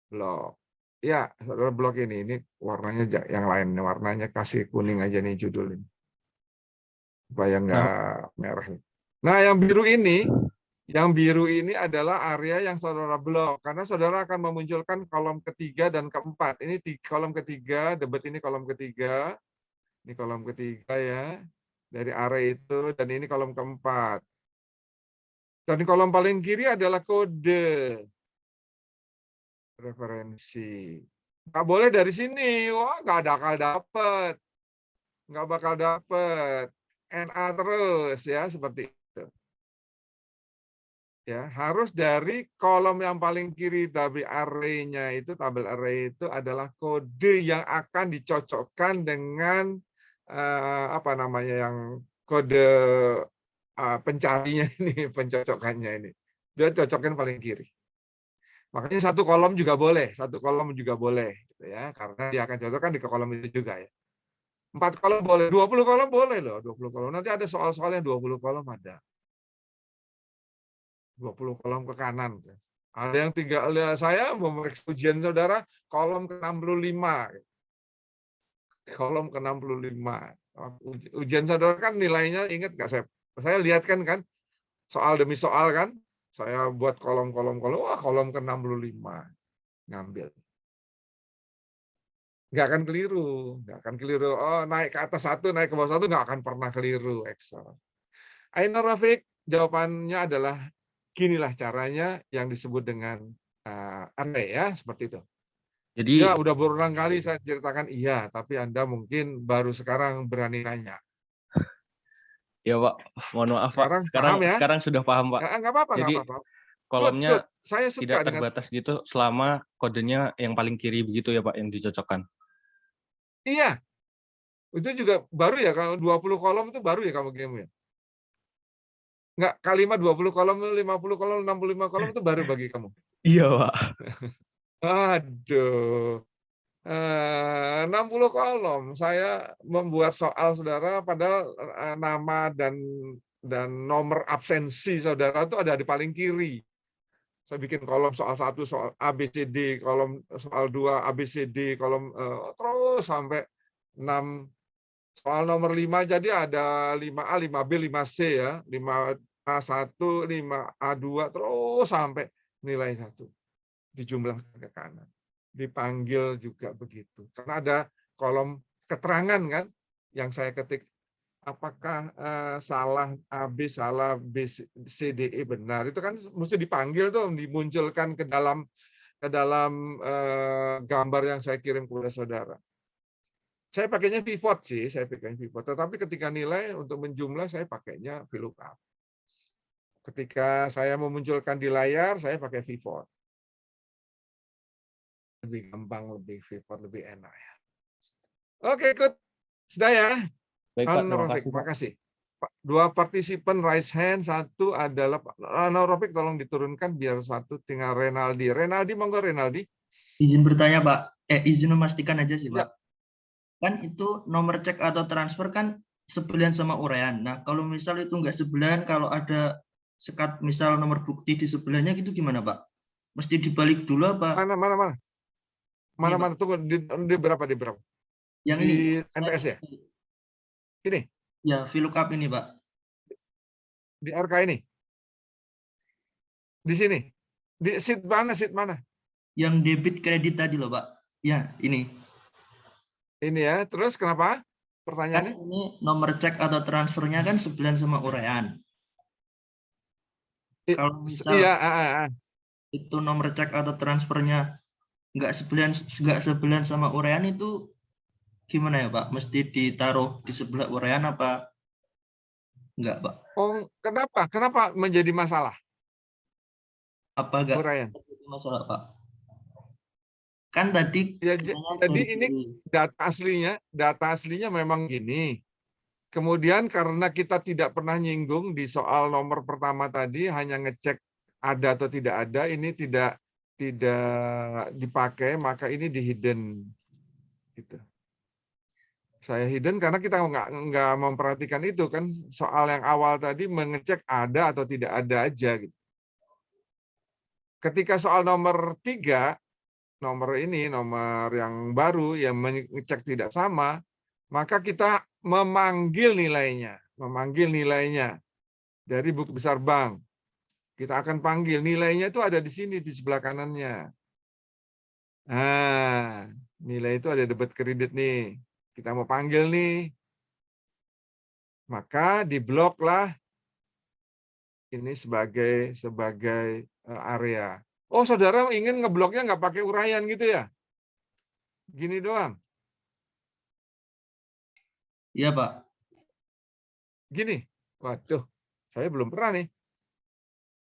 blok. Ya, saudara blok ini warnanya yang lain. Warnanya kasih kuning aja nih judul ini. Supaya nggak merah. Nah, yang biru ini adalah area yang saudara blok. Karena saudara akan memunculkan kolom ketiga dan keempat. Ini kolom ketiga, debat ini kolom ketiga. Ini kolom ketiga ya. Dari area itu, dan ini kolom keempat. Dan kolom paling kiri adalah kode. Referensi. Nggak boleh dari sini. Wah, nggak bakal dapet. Nggak bakal dapet. NA terus ya, seperti itu. ya harus dari kolom yang paling kiri, tapi array-nya itu, tabel array itu adalah kode yang akan dicocokkan dengan apa namanya, yang kode pencarinya ini, pencocokannya ini. Dia cocokkan paling kiri. Makanya satu kolom juga boleh, gitu ya, karena dia akan cocokkan di kolom itu juga ya. 4 kolom boleh, 20 kolom boleh loh, 20 kolom. Nanti ada soal-soal yang 20 kolom ada. 20 kolom ke kanan. Ada yang saya memeriksa ujian saudara, kolom ke 65. Kolom ke 65. Ujian saudara kan nilainya, ingat nggak, saya lihat kan soal demi soal kan, saya buat kolom-kolom, wah kolom ke 65 ngambil. Nggak akan keliru. Oh, naik ke atas satu, naik ke bawah satu, nggak akan pernah keliru Excel. Ainur Rafiq, jawabannya adalah ginilah caranya yang disebut dengan array ya, seperti itu. Jadi Ya, udah berulang kali saya ceritakan iya, tapi Anda mungkin baru sekarang berani nanya. ya Pak, mohon maaf Pak. Sekarang paham ya? Sekarang sudah paham Pak. Nggak apa-apa, nggak Jadi apa-apa. Good. kolomnya Saya suka tidak dengan terbatas gitu selama kodenya yang paling kiri begitu ya Pak yang dicocokkan. iya. Itu juga baru ya, kalau 20 kolom itu baru ya kamu game ya? Nggak, kalimat 20 kolom, 50 kolom, 65 kolom itu baru bagi kamu? Iya Pak. Aduh. 60 kolom. Saya membuat soal saudara, padahal nama dan nomor absensi saudara itu ada di paling kiri. Saya bikin kolom soal 1, soal ABCD, kolom soal 2, ABCD, kolom terus sampai 6. Soal nomor 5 jadi ada 5A, 5B, 5C ya. 5A1, 5A2, terus sampai nilai 1. Dijumlahkan ke kanan. Dipanggil juga begitu. Karena ada kolom keterangan kan, yang saya ketik apakah salah AB, salah B, C, D, E benar. Itu kan mesti dipanggil tuh, dimunculkan ke dalam gambar yang saya kirim kepada saudara. Saya pakainya pivot sih, tetapi ketika nilai untuk menjumlah saya pakainya VLOOKUP. Ketika saya memunculkan di layar, saya pakai pivot. Lebih gampang, lebih pivot, lebih enak ya. Oke, good. Sudah ya? Baik Pak, terima kasih Pak. Makasih. 2 partisipan raise hand, 1 adalah Rafiq, tolong diturunkan biar 1 tinggal Renaldi. Renaldi, monggo Renaldi. Izin bertanya Pak, izin memastikan aja sih Pak. Ya. Kan itu nomor cek atau transfer kan sebelahan sama uraian. Nah kalau misal itu nggak sebelahan, kalau ada sekat misal nomor bukti di sebelahnya gitu gimana Pak? Mesti dibalik dulu apa? Mana? Tunggu, di berapa? Yang di ini. NTS ya? Ini? Ya, VLOOKUP ini Pak. Di RK ini? Di sini? Di sheet mana? Yang debit kredit tadi loh Pak. Ya, ini. Ini ya, terus kenapa? Kan Pertanyaannya? ini nomor cek atau transfernya kan sebelahan sama uraian. Kalau misal Iya, itu nomor cek atau transfernya nggak sebelahan sama uraian itu gimana ya Pak? Mesti ditaruh di sebelah uraian apa enggak Pak? Oh, kenapa menjadi masalah? Apa enggak Uraian? masalah Pak? Kan tadi Ya, jadi ini data aslinya memang gini. Kemudian karena kita tidak pernah nyinggung di soal nomor pertama tadi, hanya ngecek ada atau tidak ada, ini tidak dipakai, maka ini di hidden. Gitu. Saya hidden karena kita nggak memperhatikan itu kan, soal yang awal tadi mengecek ada atau tidak ada aja gitu. Ketika soal nomor 3, nomor yang baru yang mengecek tidak sama, maka kita memanggil nilainya dari buku besar bank. Kita akan panggil nilainya itu ada di sini di sebelah kanannya. Nah, nilai itu ada debit kredit nih. Kita mau panggil nih. Maka dibloklah ini sebagai area. Oh, saudara ingin ngebloknya nggak pakai uraian gitu ya? Gini doang. Iya Pak. Gini. Waduh, saya belum pernah nih.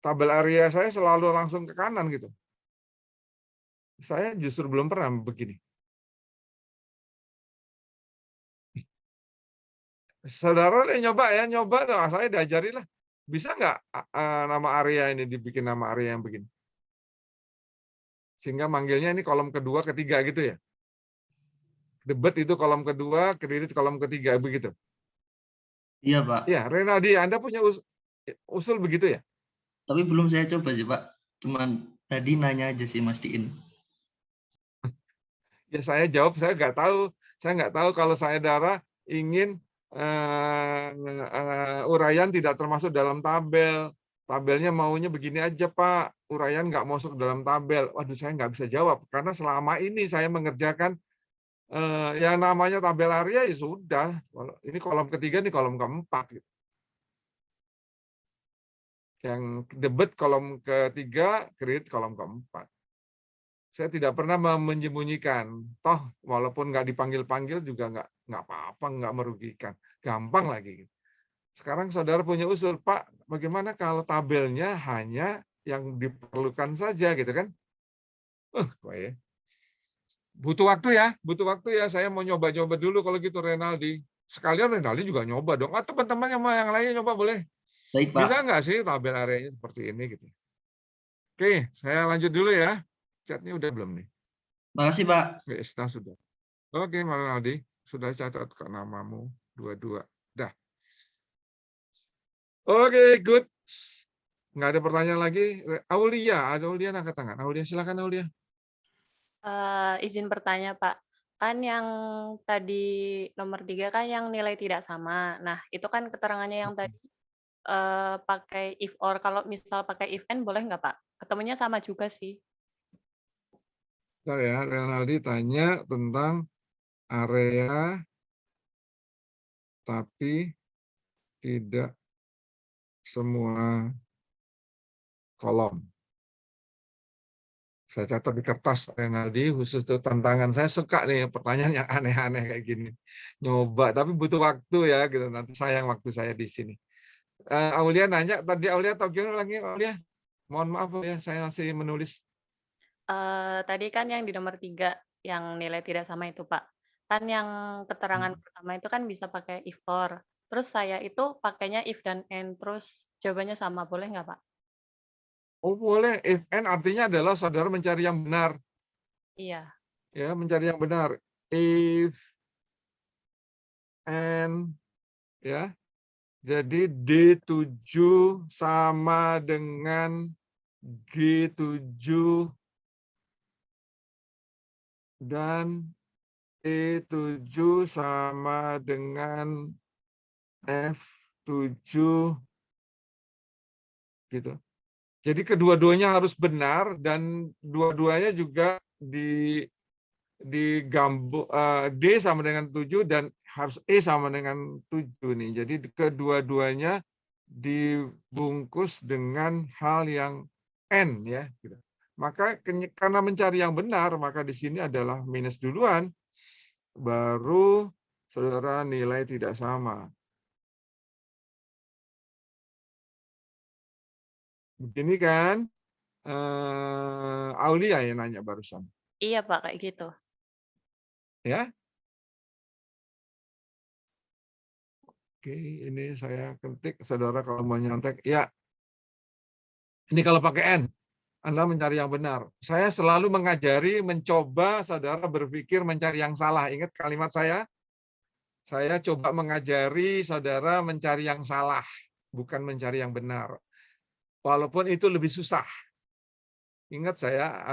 tabel area saya selalu langsung ke kanan gitu. Saya justru belum pernah begini. Saudara nyoba ya, nyoba, saya diajari lah. Bisa nggak nama area ini dibikin nama area yang begini? Sehingga manggilnya ini kolom kedua, ketiga gitu ya. Debit itu kolom kedua, kredit kolom ketiga begitu. Iya, Pak. Ya, Renaldi, Anda punya usul begitu ya? Tapi belum saya coba sih, Pak. Cuman tadi nanya aja sih, mastiin. Ya saya jawab, saya nggak tahu. Saya nggak tahu kalau saudara ingin uraian tidak termasuk dalam tabel. Tabelnya maunya begini aja, Pak. Uraian nggak masuk dalam tabel. Waduh, saya nggak bisa jawab. Karena selama ini saya mengerjakan yang namanya tabel area, ya sudah. Ini kolom ketiga, ini kolom keempat. Gitu. Yang debit kolom ketiga, kredit kolom keempat. Saya tidak pernah menyembunyikan. Toh, walaupun nggak dipanggil-panggil juga nggak apa-apa, nggak merugikan. Gampang lagi. Sekarang saudara punya usul, Pak, bagaimana kalau tabelnya hanya yang diperlukan saja, gitu kan? Ya. Butuh waktu ya. Saya mau nyoba-nyoba dulu kalau gitu, Renaldi. Sekalian Renaldi juga nyoba dong. Atau teman-teman yang lainnya nyoba boleh. Baik, Pak. Bisa nggak sih tabel areanya seperti ini gitu? Oke, saya lanjut dulu ya. Chatnya udah belum nih? Makasih, Pak. Nah, sudah. Oke, Renaldi. Sudah catat kok namamu. 22. Dah. Oke, good. Nggak ada pertanyaan lagi. Aulia, ada Aulia angkat tangan. Aulia, silakan Aulia. Izin bertanya, Pak. Kan yang tadi nomor 3 kan yang nilai tidak sama. Nah, itu kan keterangannya yang tadi pakai if or. Kalau misal pakai if and boleh nggak, Pak? Ketemunya sama juga sih. Ya, Renaldi tanya tentang area tapi tidak semua kolom. Saya catat di kertas, Renaldi, khusus itu tantangan. Saya suka nih pertanyaan yang aneh-aneh kayak gini. Nyoba, tapi butuh waktu ya, gitu. Nanti sayang waktu saya di sini. Aulia nanya, tadi Aulia atau gimana lagi, Aulia? Mohon maaf ya, saya masih menulis. Tadi kan yang di nomor 3, yang nilai tidak sama itu, Pak. Kan yang keterangan pertama itu kan bisa pakai if or. Terus saya itu pakainya if dan and, terus jawabannya sama, boleh nggak, Pak? Oh boleh, if and artinya adalah saudara mencari yang benar. Iya. Ya, mencari yang benar. If and ya. Jadi D7 sama dengan G7 dan E7 sama dengan F7 gitu. Jadi kedua-duanya harus benar dan dua-duanya juga D sama dengan 7 dan harus E sama dengan 7 nih. Jadi kedua-duanya dibungkus dengan hal yang N ya. Maka karena mencari yang benar, maka di sini adalah minus duluan, baru saudara nilai tidak sama. Begini kan, Aulia yang nanya barusan. Iya, Pak, kayak gitu. Ya. Oke, ini saya ketik, saudara kalau mau nyontek. Ya, ini kalau pakai N, Anda mencari yang benar. Saya selalu mengajari, mencoba saudara berpikir mencari yang salah. Ingat kalimat saya? Saya coba mengajari saudara mencari yang salah, bukan mencari yang benar. Walaupun itu lebih susah. Ingat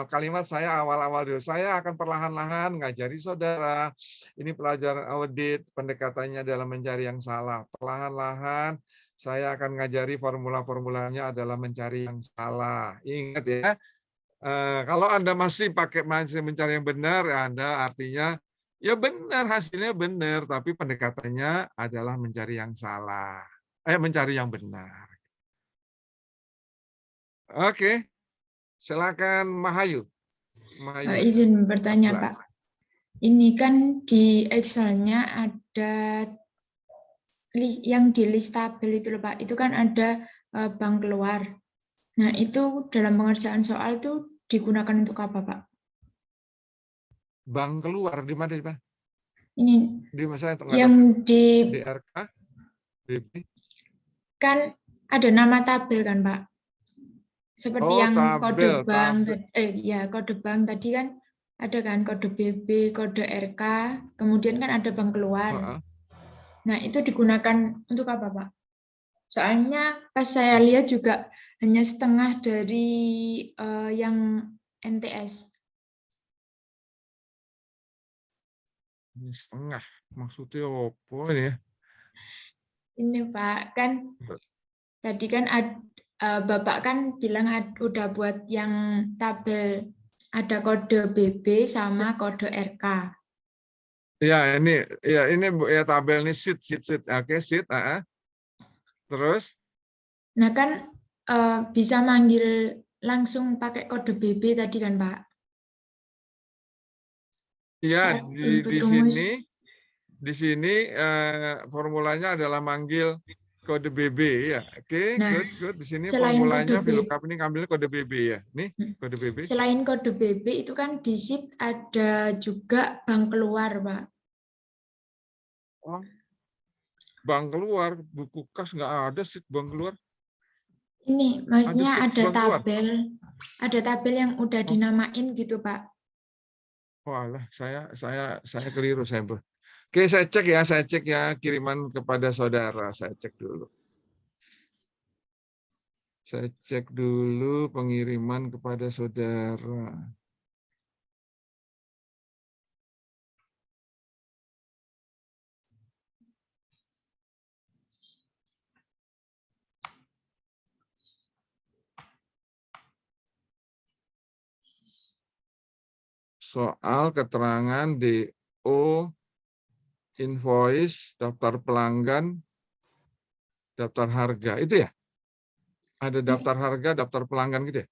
kalimat saya awal-awal dulu. Saya akan perlahan-lahan ngajari saudara. Ini pelajaran audit, pendekatannya adalah mencari yang salah. Perlahan-lahan saya akan ngajari formula-formulanya adalah mencari yang salah. Ingat ya, kalau Anda masih mencari yang benar, Anda artinya ya benar, hasilnya benar, tapi pendekatannya adalah mencari yang salah. Mencari yang benar. Oke. Silakan Mahayu. Izin bertanya, Pak. Ini kan di Excel-nya ada yang di list tabel itu loh, Pak. Itu kan ada bank keluar. Nah, itu dalam pengerjaan soal itu digunakan untuk apa, Pak? Bank keluar di mana? Ini Di masa yang di DRK, BB. kan ada nama tabel kan, Pak? Seperti Oh, yang kode tabel, bank, tabel. ya kode bank tadi kan ada kan kode BB, kode RK, kemudian kan ada bank keluar. Heeh. Nah, itu digunakan untuk apa, Pak? Soalnya pas saya lihat juga hanya setengah dari yang NTS. Ini setengah. Maksudnya apa ini ya? Ini Pak, kan tadi kan Bapak kan bilang udah buat yang tabel ada kode BB sama kode RK. Ya, ini Bu, ya tabel ini sheet. Oke, sheet, Terus? Nah kan bisa manggil langsung pakai kode BB tadi kan Pak? Iya, Saat di input rumus. sini formulanya adalah manggil kode BB ya. Oke, Nah, good. Di sini selain kode formulanya BB, VLOOKUP ini ngambil kode BB ya. Nih, kode BB. selain kode BB itu kan di sheet ada juga bank keluar, Pak. Oh, bank keluar, buku kas nggak ada sheet bank keluar. Ini Ada maksudnya sheet bank keluar. ada tabel yang udah Oh. dinamain gitu, Pak. Walah, saya keliru saya. Oke, saya cek ya kiriman kepada saudara, saya cek dulu. Saya cek dulu pengiriman kepada saudara. Soal keterangan DO, invoice, daftar pelanggan, daftar harga. Itu ya? Ada daftar harga, daftar pelanggan gitu ya?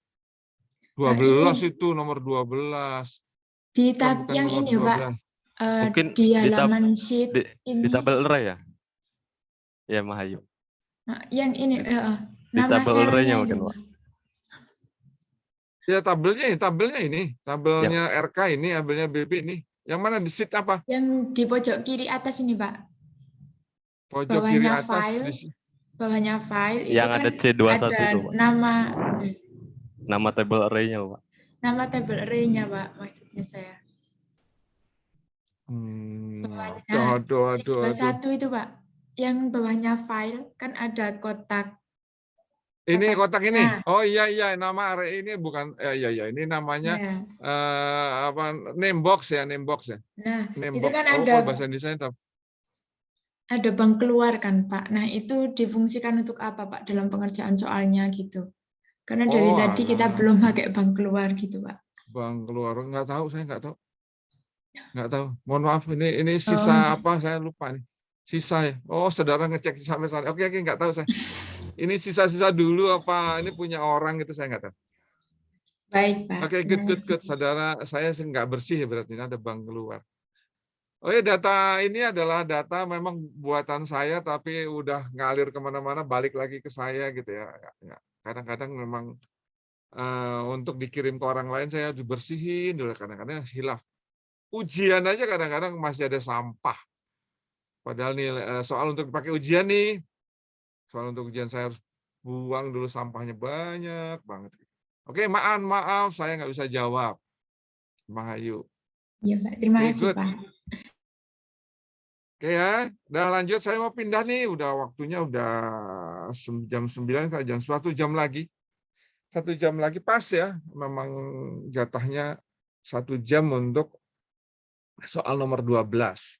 12 itu nomor 12. Di Kan tab bukan yang nomor ini, Pak. 12. Mungkin Di di halaman sheet di ini. tabel array ya? Ya, Mahayu. Yang ini Di nama tabel selnya array-nya ini, mungkin, Pak. Pak. Ya tabelnya ini. Tabelnya RK ini, tabelnya BB ini. Yang mana di sheet apa? Yang di pojok kiri atas ini, Pak. Pojok kiri Bawahnya atas. file. Bawahnya file itu Yang kan ada C21 ada tuh, Pak. Nama tabel array-nya, Pak. nama tabel array-nya, Pak, maksudnya saya. Aduh. C21 itu, Pak. Yang bawahnya file kan ada kotak. Ini kotak ini. Nah. Oh iya, nama array ini bukan ini namanya Ya. name box ya. Nah, Name itu box. kan Kalau bahasa Indonesia ada bank keluar kan, Pak. Nah, itu difungsikan untuk apa, Pak, dalam pengerjaan soalnya gitu. Karena dari tadi kita belum pakai bank keluar gitu, Pak. Bank keluar nggak tahu, saya nggak tahu. Mohon maaf, ini sisa apa? Saya lupa nih. Sisa ya. Oh, saudara ngecek sampai sana. Oke, nggak tahu saya. Ini sisa-sisa dulu apa? Ini punya orang gitu, saya nggak tahu. Baik, Pak. Oke, good. Saudara, saya nggak bersih berarti ini ada bank keluar. Oh ya, data ini adalah data memang buatan saya, tapi udah ngalir kemana-mana, balik lagi ke saya gitu ya. Kadang-kadang memang untuk dikirim ke orang lain saya dibersihin dulu, kadang-kadang hilaf. Ujian aja kadang-kadang masih ada sampah. Padahal nih soal untuk dipakai ujian nih, soal untuk ujian saya harus buang dulu sampahnya banyak banget. Oke, maaf saya nggak bisa jawab. Mahayu. Iya, Pak. Terima kasih, Pak. Oke ya, udah lanjut. Saya mau pindah nih. Udah waktunya udah jam 9, jam 1 jam lagi. 1 jam lagi pas ya. Memang jatahnya 1 jam untuk soal nomor 12.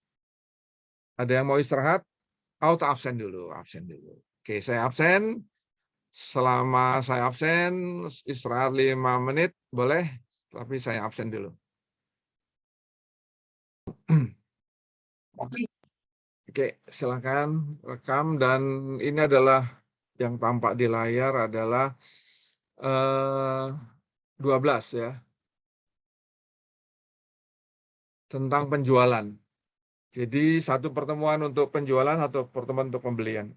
Ada yang mau istirahat? Auto absen dulu. Oke, saya absen. Selama saya absen, istirahat 5 menit, boleh. Tapi saya absen dulu. Oke, silakan rekam, dan ini adalah yang tampak di layar adalah 12 ya. Tentang penjualan. Jadi satu pertemuan untuk penjualan atau pertemuan untuk pembelian.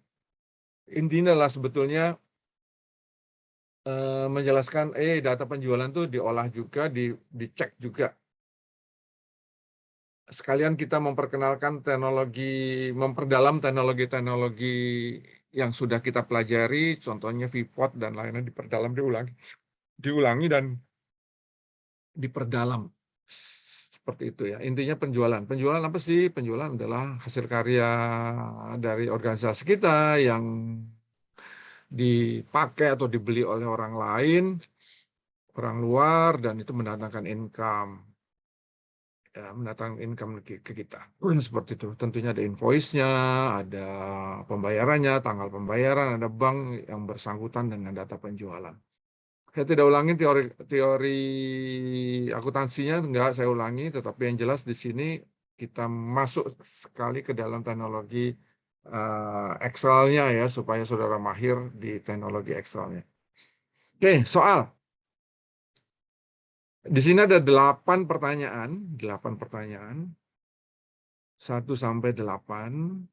Intinya adalah sebetulnya menjelaskan data penjualan tuh diolah juga, dicek juga. Sekalian kita memperkenalkan teknologi, memperdalam teknologi-teknologi yang sudah kita pelajari, contohnya VPOT dan lainnya diperdalam, diulangi dan diperdalam. Seperti itu ya. Intinya penjualan. Penjualan apa sih? Penjualan adalah hasil karya dari organisasi kita yang dipakai atau dibeli oleh orang lain, orang luar, dan itu mendatangkan income. Ya, mendatangkan income ke kita. Seperti itu. Tentunya ada invoice-nya, ada pembayarannya, tanggal pembayaran, ada bank yang bersangkutan dengan data penjualan. Saya tidak ulangi teori akuntansinya, enggak saya ulangi, tetapi yang jelas di sini kita masuk sekali ke dalam teknologi Excel-nya ya, supaya saudara mahir di teknologi Excel-nya. Oke, soal. Di sini ada 8 pertanyaan, 1 sampai 8.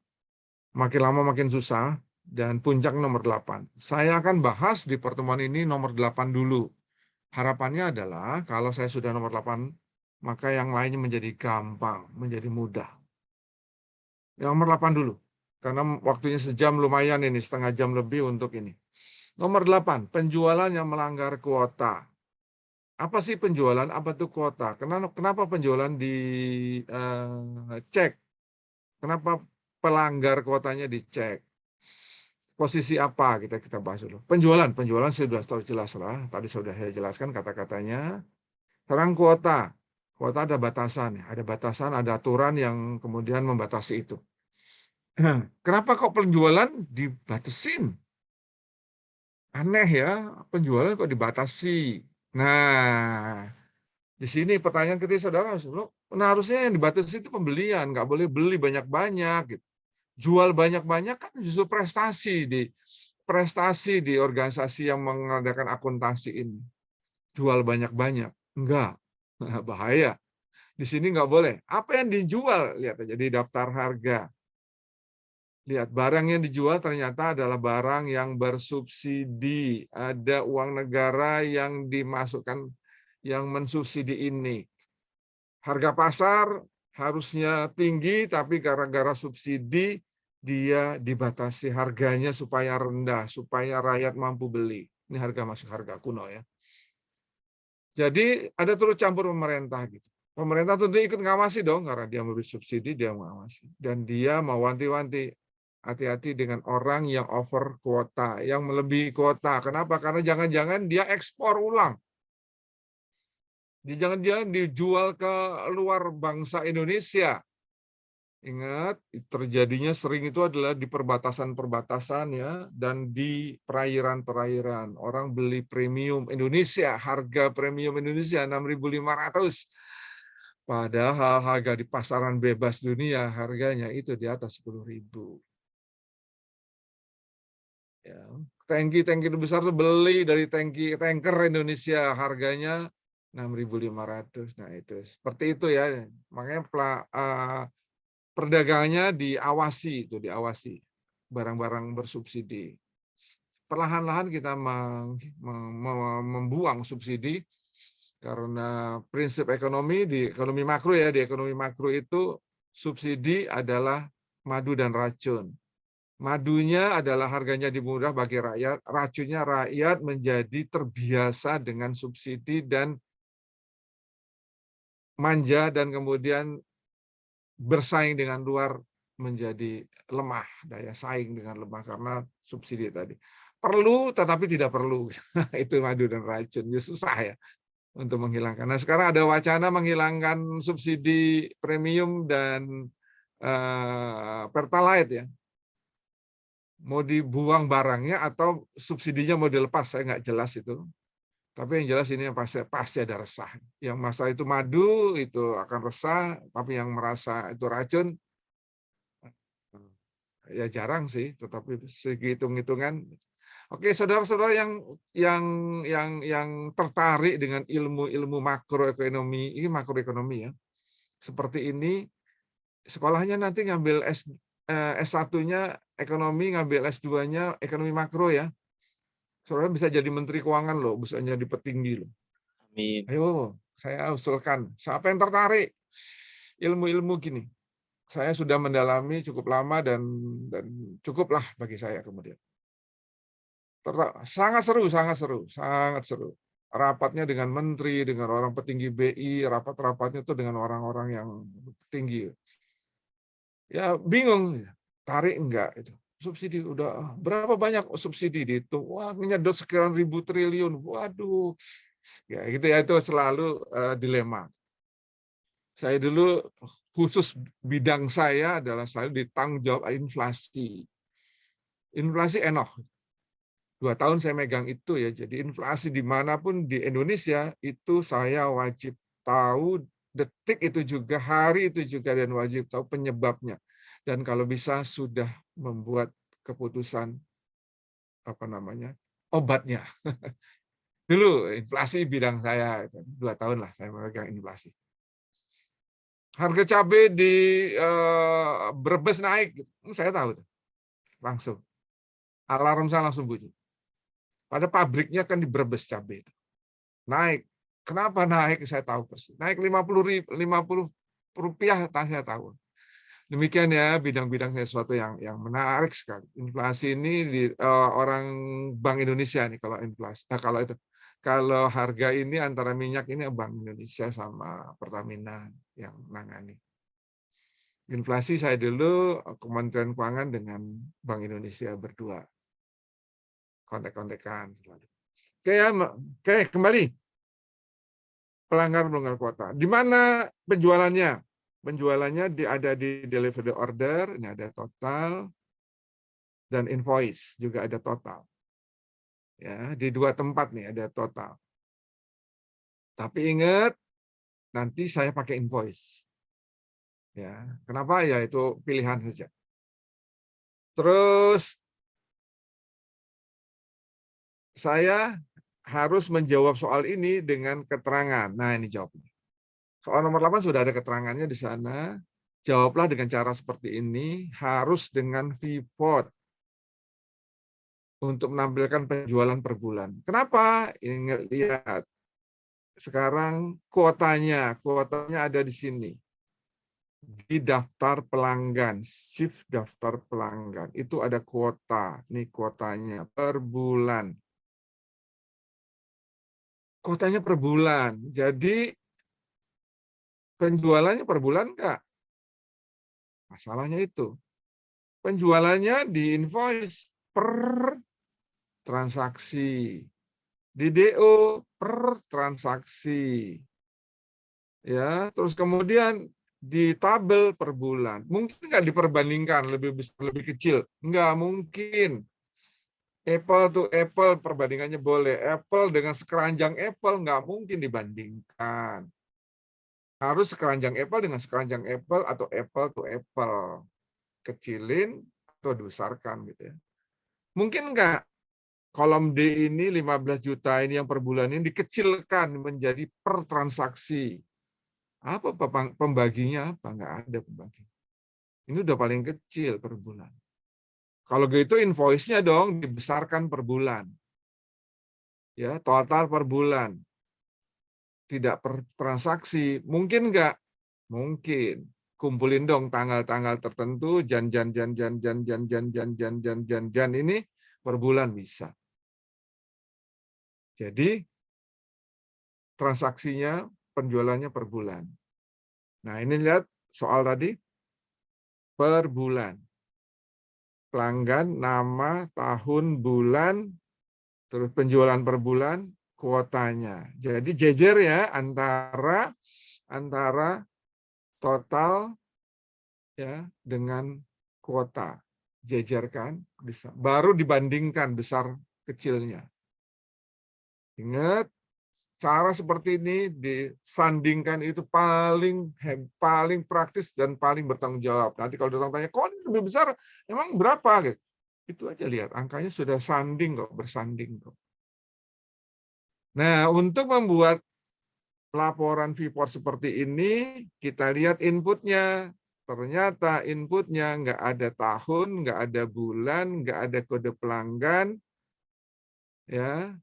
Makin lama makin susah, dan puncak nomor 8. Saya akan bahas di pertemuan ini nomor 8 dulu. Harapannya adalah kalau saya sudah nomor 8, maka yang lainnya menjadi gampang, menjadi mudah. Yang nomor 8 dulu, karena waktunya sejam lumayan ini, setengah jam lebih untuk ini. Nomor 8, penjualan yang melanggar kuota. Apa sih penjualan? Apa itu kuota? Kenapa penjualan dicek? Kenapa pelanggar kuotanya dicek? Posisi apa kita bahas dulu. Penjualan sudah tahu jelas lah. Tadi sudah saya jelaskan kata-katanya. Sekarang kuota ada batasan, ada aturan yang kemudian membatasi itu. Kenapa kok penjualan dibatasin? Aneh ya, penjualan kok dibatasi. Nah, di sini pertanyaan ketika saudara, harusnya yang dibatasi itu pembelian, nggak boleh beli banyak-banyak. Gitu. Jual banyak-banyak kan justru prestasi di organisasi yang mengadakan akuntansi ini. Jual banyak-banyak, enggak, bahaya. Di sini nggak boleh. Apa yang dijual? Lihat aja di daftar harga. Lihat, barang yang dijual ternyata adalah barang yang bersubsidi. Ada uang negara yang dimasukkan, yang mensubsidi ini. Harga pasar harusnya tinggi, tapi gara-gara subsidi, dia dibatasi harganya supaya rendah, supaya rakyat mampu beli. Ini harga masuk harga kuno ya. Jadi ada turut campur pemerintah gitu. Pemerintah tentu ikut ngawasi dong, karena dia memberi subsidi, dia mengawasi. Dan dia mau wanti-wanti, hati-hati dengan orang yang over kuota, yang melebihi kuota. Kenapa? Karena jangan-jangan dia ekspor ulang. Jangan-jangan dijual ke luar bangsa Indonesia. Ingat, terjadinya sering itu adalah di perbatasan-perbatasan ya, dan di perairan-perairan. Orang beli premium Indonesia, harga premium Indonesia 6.500. Padahal harga di pasaran bebas dunia harganya itu di atas 10.000. Ya. Tangki besar tuh beli dari tanker Indonesia, harganya 6.500. Nah itu seperti itu ya. Makanya perdagangannya diawasi barang-barang bersubsidi. Perlahan-lahan kita membuang subsidi, karena prinsip ekonomi di ekonomi makro ya, di ekonomi makro itu subsidi adalah madu dan racun. Madunya adalah harganya dimurah bagi rakyat, racunnya rakyat menjadi terbiasa dengan subsidi dan manja, dan kemudian bersaing dengan luar menjadi lemah, daya saing dengan lemah karena subsidi tadi. Perlu tetapi tidak perlu. Itu madu dan racun. Ya susah ya untuk menghilangkan. Nah, sekarang ada wacana menghilangkan subsidi premium dan Pertalite ya. Mau dibuang barangnya atau subsidinya mau dilepas, saya nggak jelas itu. Tapi yang jelas ini yang pasti ada resah. Yang masalah itu madu itu akan resah, tapi yang merasa itu racun ya jarang sih. Tetapi segi hitung-hitungan. Oke, saudara-saudara yang tertarik dengan ilmu makroekonomi, ini makroekonomi ya. Seperti ini, sekolahnya nanti ngambil S1-nya ekonomi, ngambil S2-nya ekonomi makro ya. Saudara bisa jadi Menteri Keuangan loh, bisa jadi petinggi loh. Amin. Ayo, saya usulkan. Siapa yang tertarik? Ilmu-ilmu gini. Saya sudah mendalami cukup lama dan cukuplah bagi saya kemudian. Sangat seru, sangat seru, sangat seru. Rapatnya dengan menteri, dengan orang petinggi BI, rapat-rapatnya itu dengan orang-orang yang tinggi. Ya bingung, tarik enggak itu. Subsidi udah berapa banyak subsidi dihitung. Wah, menyedot sekian ribu triliun. Waduh. Ya gitu ya, itu selalu dilema. Saya dulu khusus bidang saya adalah saya ditanggung jawab inflasi. Inflasi enoh. 2 tahun saya megang itu ya. Jadi inflasi dimanapun di Indonesia itu saya wajib tahu detik itu juga, hari itu juga, dan wajib tahu penyebabnya. Dan kalau bisa sudah membuat keputusan obatnya. Dulu inflasi bidang saya 2 tahun lah saya memegang inflasi. Harga cabai di Brebes naik, saya tahu tuh. Langsung. Alarm saya langsung bunyi. Pada pabriknya kan di Brebes cabai itu. Naik. Kenapa naik? Saya tahu persis. Naik 50 rupiah, saya tahu. Demikian ya bidang-bidang sesuatu yang menarik sekali. Inflasi ini orang Bank Indonesia nih kalau inflasi. Kalau harga ini antara minyak ini Bank Indonesia sama Pertamina yang menangani. Inflasi saya dulu Kementerian Keuangan dengan Bank Indonesia berdua. Kontek-kontekan. Oke, kembali. Pelanggar kuota. Di mana penjualannya? Penjualannya ada di delivery order, ini ada total, dan invoice juga ada total. Ya, di 2 tempat nih ada total. Tapi ingat, nanti saya pakai invoice. Ya, kenapa? Ya itu pilihan saja. Terus saya harus menjawab soal ini dengan keterangan. Nah, ini jawabnya. Soal nomor 8 sudah ada keterangannya di sana. Jawablah dengan cara seperti ini, harus dengan pivot untuk menampilkan penjualan per bulan. Kenapa? Ingat, lihat. Sekarang kuotanya ada di sini. Di daftar pelanggan, shift daftar pelanggan. Itu ada kuota. Ini kuotanya per bulan. Kuotanya per bulan. Jadi penjualannya per bulan enggak? Masalahnya itu. Penjualannya di invoice per transaksi. Di DO per transaksi. Ya, terus kemudian di tabel per bulan. Mungkin nggak diperbandingkan lebih besar, lebih kecil? Nggak mungkin. Apple to apple perbandingannya boleh. Apple dengan sekeranjang apple nggak mungkin dibandingkan. Harus sekeranjang apple dengan sekeranjang apple atau apple to apple. Kecilin atau dibesarkan gitu ya. Mungkin nggak kolom D ini 15 juta ini yang per bulan ini dikecilkan menjadi per transaksi. Apa pembaginya? Apa? Nggak ada pembagi. Ini udah paling kecil per bulan. Kalau gitu invoice-nya dong dibesarkan per bulan. Ya, total per bulan. Tidak per transaksi. Mungkin nggak? Mungkin. Kumpulin dong tanggal-tanggal tertentu, jan ini per bulan bisa. Jadi transaksinya, penjualannya per bulan. Nah, ini lihat soal tadi per bulan. Pelanggan, nama, tahun, bulan, terus penjualan per bulan, kuotanya. Jadi jejer ya antara total ya dengan kuota. Jejerkan, bisa. Baru dibandingkan besar kecilnya. Ingat, cara seperti ini disandingkan itu paling praktis dan paling bertanggung jawab. Nanti kalau orang tanya, kok ini lebih besar? Emang berapa? Gitu. Itu aja lihat, angkanya sudah bersanding kok. Nah, untuk membuat laporan Freeport seperti ini, kita lihat inputnya. Ternyata inputnya nggak ada tahun, nggak ada bulan, nggak ada kode pelanggan, Ya,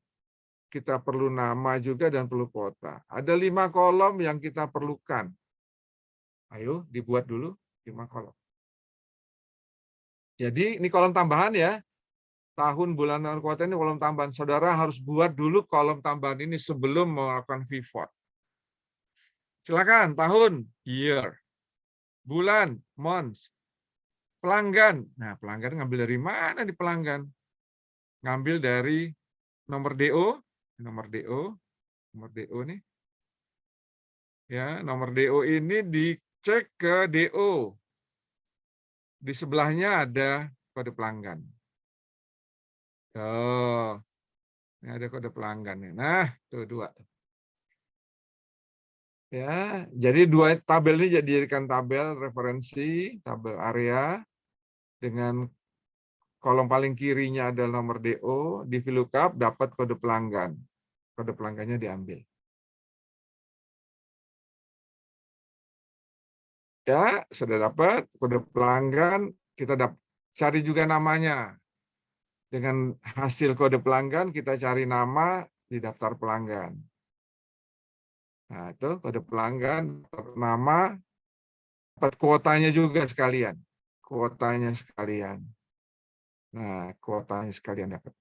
kita perlu nama juga dan perlu kuota. Ada 5 kolom yang kita perlukan. Ayo dibuat dulu 5 kolom. Jadi ini kolom tambahan ya. Tahun, bulan, dan kuota ini kolom tambahan. Saudara harus buat dulu kolom tambahan ini sebelum melakukan pivot. Silakan, tahun, year. Bulan, months. Pelanggan. Nah, pelanggan ngambil dari mana di pelanggan? Ngambil dari nomor DO, nomor DO nih. Ya, nomor DO ini dicek ke DO. Di sebelahnya ada kode pelanggan. Oh, ini ada kode pelanggan. Nah, tuh 2. Ya, jadi 2 tabel ini dijadikan tabel referensi, tabel area dengan kolom paling kirinya adalah nomor DO, di VLOOKUP dapat kode pelanggan. Kode pelanggannya diambil. Ya, sudah dapat kode pelanggan, kita cari juga namanya. Dengan hasil kode pelanggan, kita cari nama di daftar pelanggan. Nah, itu kode pelanggan, nama, dapat kuotanya juga sekalian. Kuotanya sekalian. Nah, kuotanya sekalian dapat.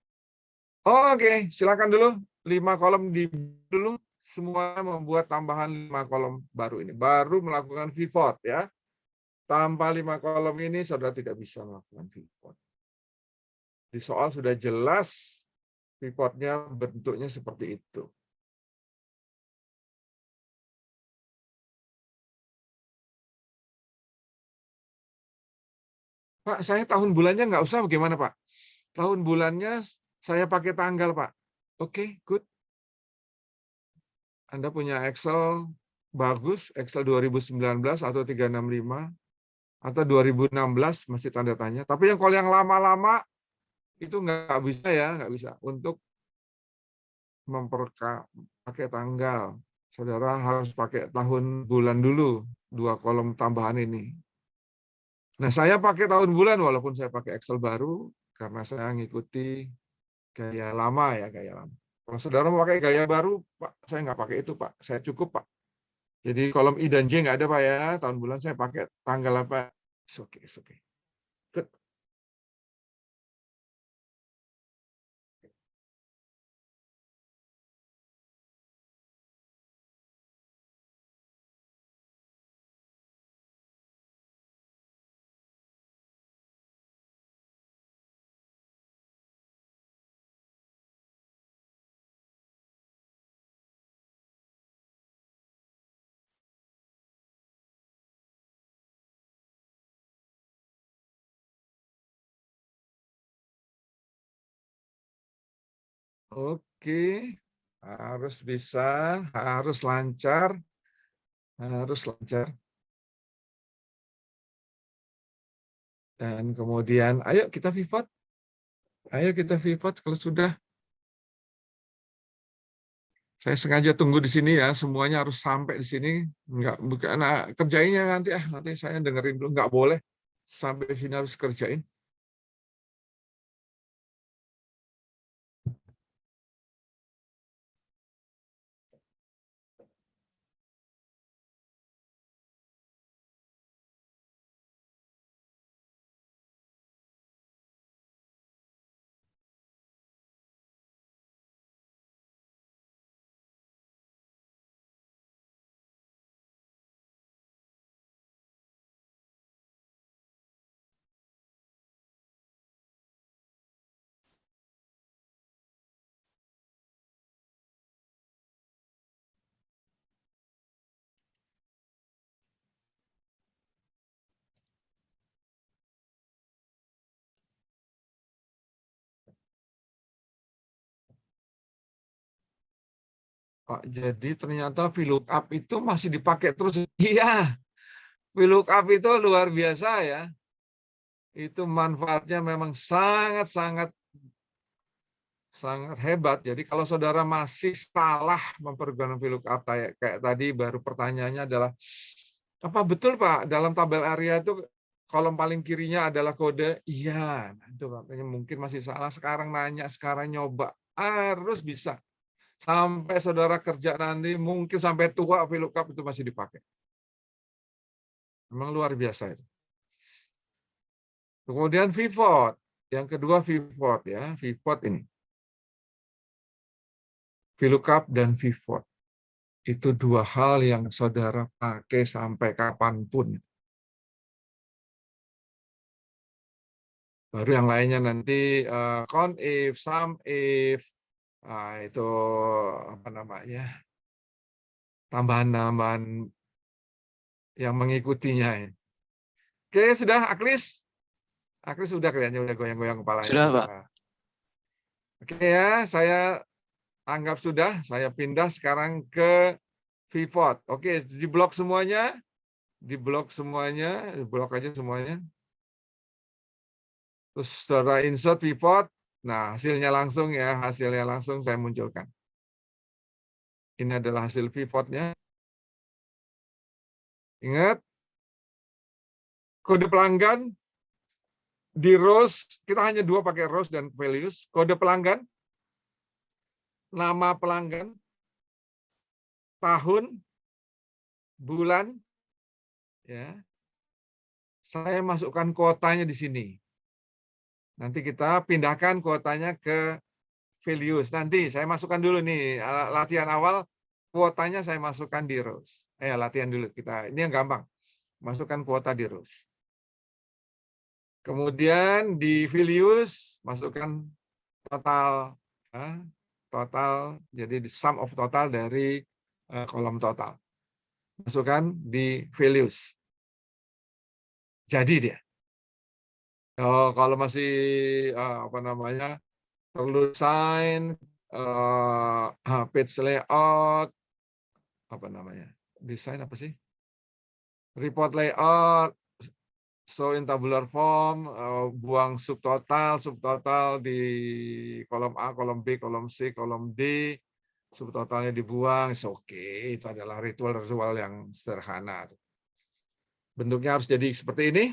Oke, silakan dulu. 5 kolom dulu. Semua membuat tambahan 5 kolom baru ini. Baru melakukan pivot ya. Tanpa 5 kolom ini, saudara tidak bisa melakukan pivot. Di soal sudah jelas pivotnya bentuknya seperti itu. Pak, saya tahun bulannya nggak usah bagaimana Pak? Tahun bulannya saya pakai tanggal Pak. Oke, good. Anda punya Excel bagus, Excel 2019 atau 365 atau 2016 masih tanda tanya. Tapi kalau yang lama-lama itu nggak bisa ya, nggak bisa untuk pakai tanggal. Saudara harus pakai tahun bulan dulu, 2 kolom tambahan ini. Nah, saya pakai tahun bulan walaupun saya pakai Excel baru karena saya ngikuti gaya lama ya, gaya lama. Kalau saudara mau pakai gaya baru, Pak, saya nggak pakai itu, Pak. Saya cukup, Pak. Jadi kolom I dan J nggak ada, Pak ya. Tahun bulan saya pakai tanggal apa. It's okay, it's okay. Good. Oke, harus bisa, harus lancar, harus lancar. Dan kemudian, ayo kita pivot. Ayo kita pivot kalau sudah. Saya sengaja tunggu di sini ya, semuanya harus sampai di sini. Enggak, bukan kerjainnya nanti nanti saya dengerin dulu, nggak boleh sampai sini harus kerjain. Pak, jadi ternyata VLOOKUP itu masih dipakai terus. Iya, VLOOKUP itu luar biasa ya. Itu manfaatnya memang sangat hebat. Jadi kalau saudara masih salah mempergunakan VLOOKUP kayak tadi baru pertanyaannya adalah apa betul Pak dalam tabel area itu kolom paling kirinya adalah kode? Iya, nah, itu makanya mungkin masih salah sekarang nanya, sekarang nyoba. harus bisa. Sampai saudara kerja nanti, mungkin sampai tua VLOOKUP itu masih dipakai. Memang luar biasa itu. Kemudian pivot. Yang kedua pivot ya, pivot ini. VLOOKUP dan pivot. Itu dua hal yang saudara pakai sampai kapanpun. Baru yang lainnya nanti CONIF, SUMIF, itu apa namanya, tambahan-tambahan yang mengikutinya. Oke, sudah Aklis? Aklis sudah kayaknya udah goyang-goyang kepalanya. Sudah, Pak. Oke ya, saya anggap sudah. Saya pindah sekarang ke pivot. Oke, diblok semuanya. Diblok semuanya. Diblok aja semuanya. Terus saudara insert pivot. Nah, hasilnya langsung ya. Hasilnya langsung saya munculkan. Ini adalah hasil pivotnya. Ingat, kode pelanggan di rows, kita hanya dua pakai rows dan values. Kode pelanggan, nama pelanggan, tahun, bulan, ya. Saya masukkan kuotanya di sini. Nanti kita pindahkan kuotanya ke values. Nanti saya masukkan dulu nih latihan awal, kuotanya saya masukkan di rows. Latihan dulu kita. Ini yang gampang. Masukkan kuota di rows. Kemudian di values masukkan total, total. Jadi di sum of total dari kolom total. Masukkan di values. Jadi dia. Kalau masih apa namanya, perlu desain, page layout, apa namanya, desain apa sih? Report layout, show in tabular form, buang subtotal di kolom A, kolom B, kolom C, kolom D, subtotalnya dibuang, oke, itu adalah ritual yang sederhana. Bentuknya harus jadi seperti ini.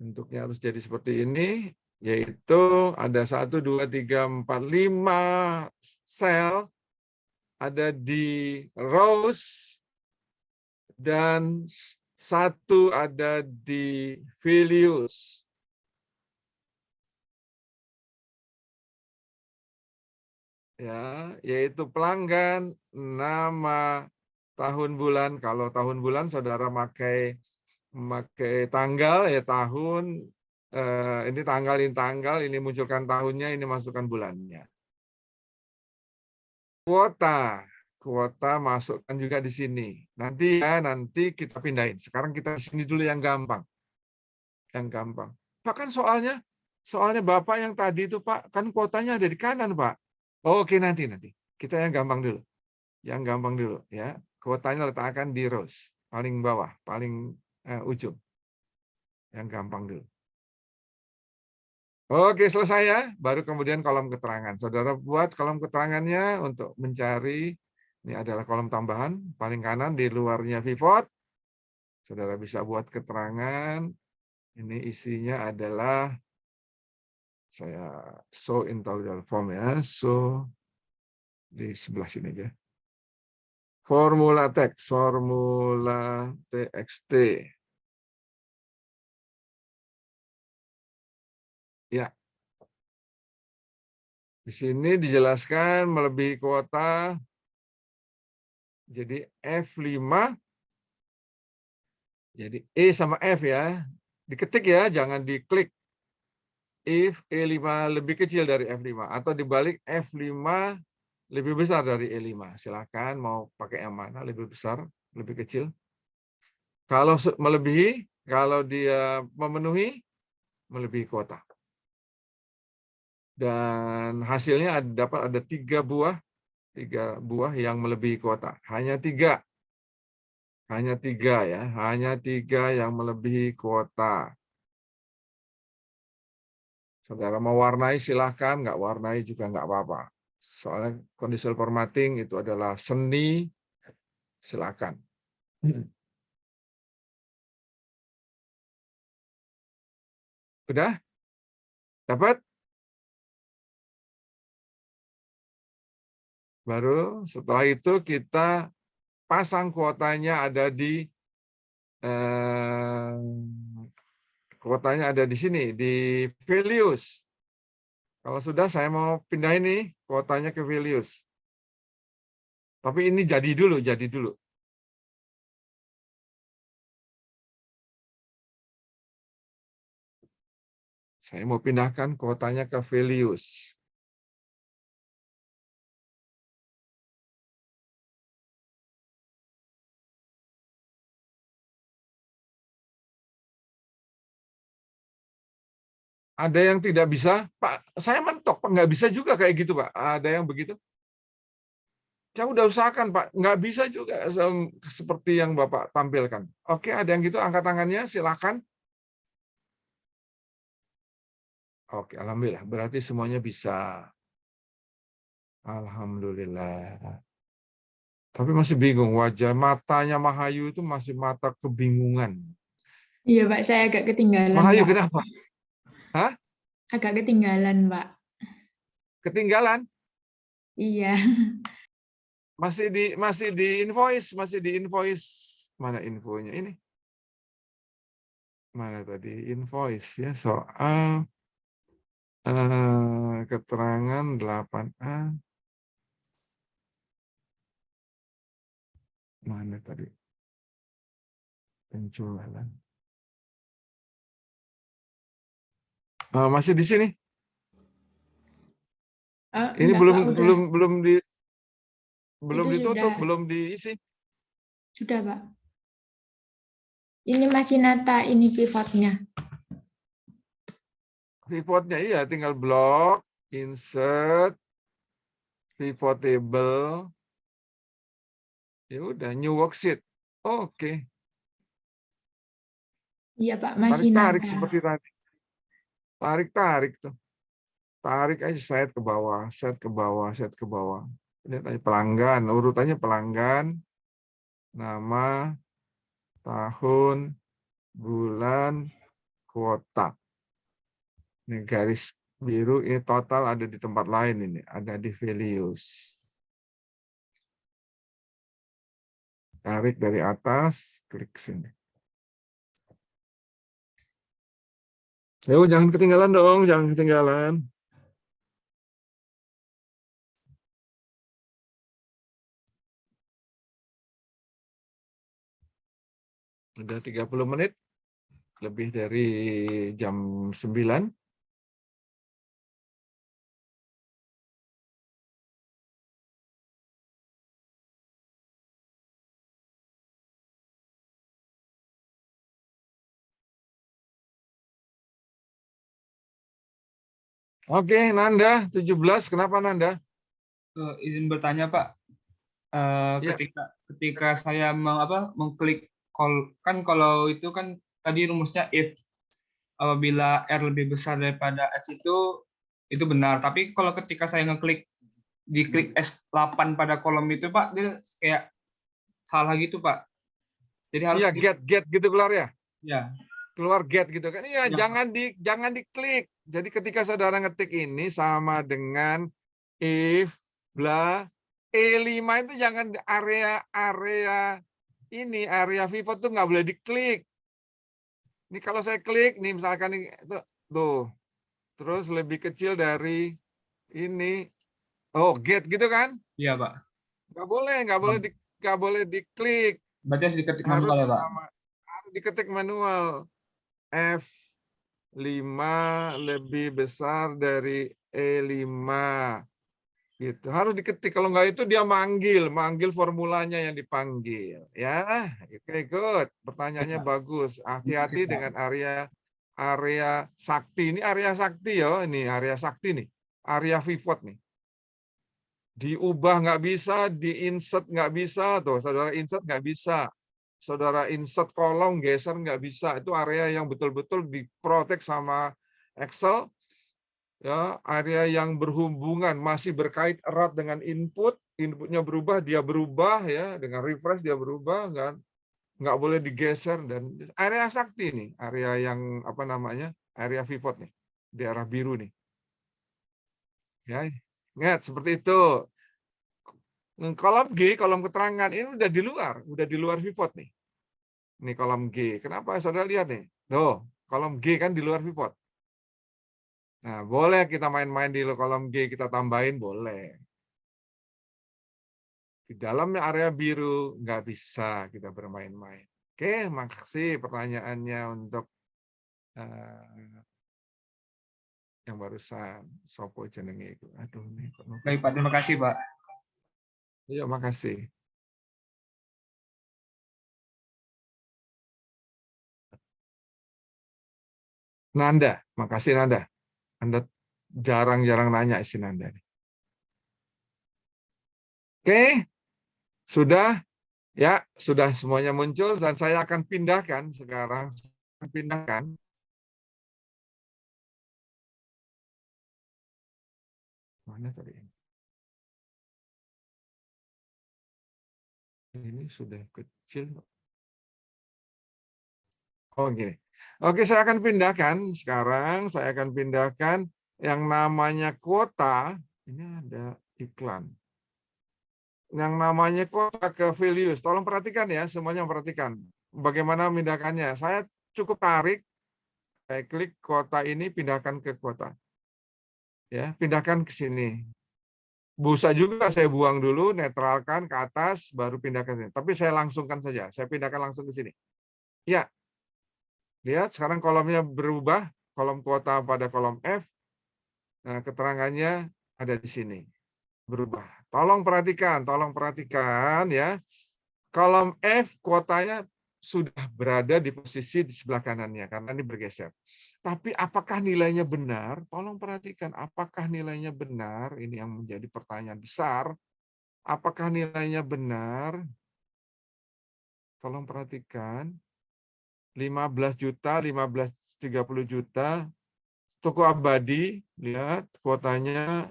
Bentuknya harus jadi seperti ini, yaitu ada 1, 2, 3, 4, 5 sel ada di rows dan 1 ada di values. Ya, yaitu pelanggan, nama, tahun bulan. Kalau tahun bulan saudara pakai tanggal ya tahun, ini tanggal, ini munculkan tahunnya, ini masukkan bulannya. Kuota masukkan juga di sini. Nanti kita pindahin. Sekarang kita di sini dulu yang gampang. Yang gampang. Pak kan soalnya Bapak yang tadi itu Pak, kan kuotanya ada di kanan Pak. Oke, nanti. Kita yang gampang dulu. Yang gampang dulu ya. Kuotanya letakkan di rows, paling bawah, paling ujung. Yang gampang dulu. Oke, selesai ya. Baru kemudian kolom keterangan. Saudara buat kolom keterangannya untuk mencari, ini adalah kolom tambahan, paling kanan di luarnya pivot. Saudara bisa buat keterangan. Ini isinya adalah, saya show in tabular form ya. Show di sebelah sini aja. Formula teks, formula txt. Ya. Di sini dijelaskan melebihi kuota. Jadi F5. Jadi E sama F ya. Diketik ya, jangan diklik. If E5 lebih kecil dari F5 atau dibalik F5 lebih besar dari E5. Silakan mau pakai yang mana, lebih besar, lebih kecil. Kalau melebihi, kalau dia memenuhi, melebihi kuota. Dan hasilnya dapat ada 3 buah yang melebihi kuota. Hanya 3 ya, hanya 3 yang melebihi kuota. Saudara mau warnai silahkan, nggak warnai juga nggak apa-apa. Soalnya conditional formatting itu adalah seni, silakan. Udah? Dapat? Baru setelah itu kita pasang kuotanya ada di kuotanya ada di sini di values. Kalau sudah saya mau pindah ini kuotanya ke values. Tapi ini jadi dulu. Saya mau pindahkan kuotanya ke values. Ada yang tidak bisa, Pak, saya mentok, Pak, nggak bisa juga kayak gitu, Pak. Ada yang begitu. Saya udah usahakan, Pak, nggak bisa juga seperti yang Bapak tampilkan. Oke, ada yang gitu, angkat tangannya, silakan. Oke, alhamdulillah, berarti semuanya bisa. Alhamdulillah. Tapi masih bingung, wajah matanya Mahayu itu masih mata kebingungan. Iya, Pak, saya agak ketinggalan, Mahayu Pak. kenapa? Hah? Agak ketinggalan, Pak. Ketinggalan? Iya. Masih di invoice. Mana infonya ini? Mana tadi invoice ya, soal keterangan 8A. Mana tadi? Penjualan. Masih di sini. Ini Enggak, Pak, udah. belum Itu ditutup, sudah. belum diisi. Sudah, Pak. Ini masih nata, ini pivotnya. Pivotnya iya, tinggal blok, insert, pivot table. Ya udah, new worksheet. Oke. Iya, Pak, masih Tarik nata. seperti tadi. Tarik tuh. Tarik aja, set ke bawah, set ke bawah, set ke bawah. Lihat aja pelanggan, urutannya pelanggan, nama, tahun, bulan, kuota. Ini garis biru, ini total ada di tempat lain ini, ada di values. Tarik dari atas, klik sini. Ayo, jangan ketinggalan dong, jangan ketinggalan. Udah 30 menit, lebih dari jam 9. Oke, Nanda, 17. Kenapa, Nanda? Izin bertanya, Pak. Ya. Ketika saya mengklik kan kalau itu kan tadi rumusnya if apabila R lebih besar daripada S itu benar. Tapi kalau ketika saya diklik S8 pada kolom itu, Pak, dia kayak salah gitu, Pak. Jadi harus Iya, get gitu keluar ya. ya. Keluar get gitu kan. Iya, Ya. jangan diklik. Jadi ketika saudara ngetik ini sama dengan if bla E5 itu jangan area pivot tuh nggak boleh diklik. Ini kalau saya klik nih misalkan ini tuh. Terus lebih kecil dari ini. Oh, get gitu kan? Iya, Pak. Nggak boleh diklik. Berarti harus diketik Harus manual ya, Pak? harus diketik manual. F5 lebih besar dari E5. Gitu. Harus diketik. Kalau nggak itu dia manggil formulanya yang dipanggil. Ya, oke, good. Pertanyaannya bagus. Hati-hati dengan area sakti. Ini area sakti ya. Ini area sakti nih. Area pivot nih. Diubah nggak bisa, di-insert nggak bisa. Tuh, saudara insert nggak bisa. Saudara insert kolom, geser nggak bisa. Itu area yang betul-betul diprotek sama Excel. Ya, area yang berhubungan masih berkait erat dengan inputnya berubah, dia berubah ya, dengan refresh dia berubah kan, nggak boleh digeser. Dan area sakti nih, area yang area pivot nih. daerah biru nih. Ya, ingat seperti itu. Kolom G, kolom keterangan ini udah di luar pivot nih. Ini kolom G. Kenapa saudara lihat nih? Loh, kolom G kan di luar pivot. Nah, boleh kita main-main di kolom G, kita tambahin, boleh. Di dalamnya area biru, nggak bisa kita bermain-main. Oke, makasih pertanyaannya untuk yang barusan. Sopo jenenge itu. Aduh, nih. Baik Pak, terima kasih Pak. Iya, makasih. Nanda, makasih Nanda. Anda jarang-jarang nanya isi Nanda. Oke, sudah ya, sudah semuanya muncul dan saya akan pindahkan sekarang. Pindahkan. Mana tadi? Ini sudah kecil. Oh, gini. Oke, saya akan pindahkan sekarang. Saya akan pindahkan yang namanya kuota. Ini ada iklan. Yang namanya kuota ke values. Tolong perhatikan ya, semuanya perhatikan. Bagaimana memindahkannya. Saya cukup tarik. Saya klik kuota ini, pindahkan ke kuota. Ya, pindahkan ke sini. Bisa juga saya buang dulu, netralkan ke atas, baru pindahkan ke sini. Tapi saya langsungkan saja. Saya pindahkan langsung ke sini. Ya, lihat sekarang kolomnya berubah, kolom kuota pada kolom F. Nah, keterangannya ada di sini. Berubah. Tolong perhatikan ya. Kolom F kuotanya sudah berada di posisi di sebelah kanannya karena ini bergeser. Tapi apakah nilainya benar? Tolong perhatikan apakah nilainya benar? Ini yang menjadi pertanyaan besar. Apakah nilainya benar? Tolong perhatikan. 15 juta, 30 juta. Toko abadi, lihat kuotanya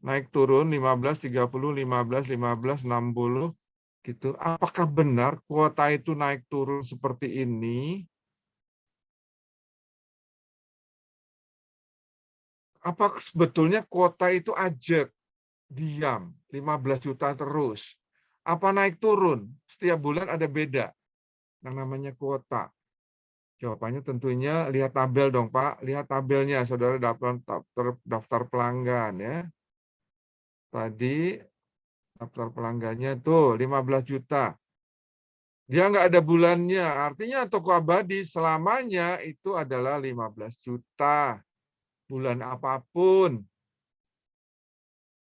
naik turun 15, 30, 15, 15, 60 gitu. Apakah benar kuota itu naik turun seperti ini? Apa sebetulnya kuota itu ajak, diam, 15 juta terus? Apa naik turun? Setiap bulan ada beda. Yang namanya kuota. Jawabannya tentunya lihat tabel dong, Pak. Lihat tabelnya, saudara daftar pelanggan ya. Tadi daftar pelanggannya tuh 15 juta. Dia nggak ada bulannya, artinya toko abadi selamanya itu adalah 15 juta. Bulan apapun.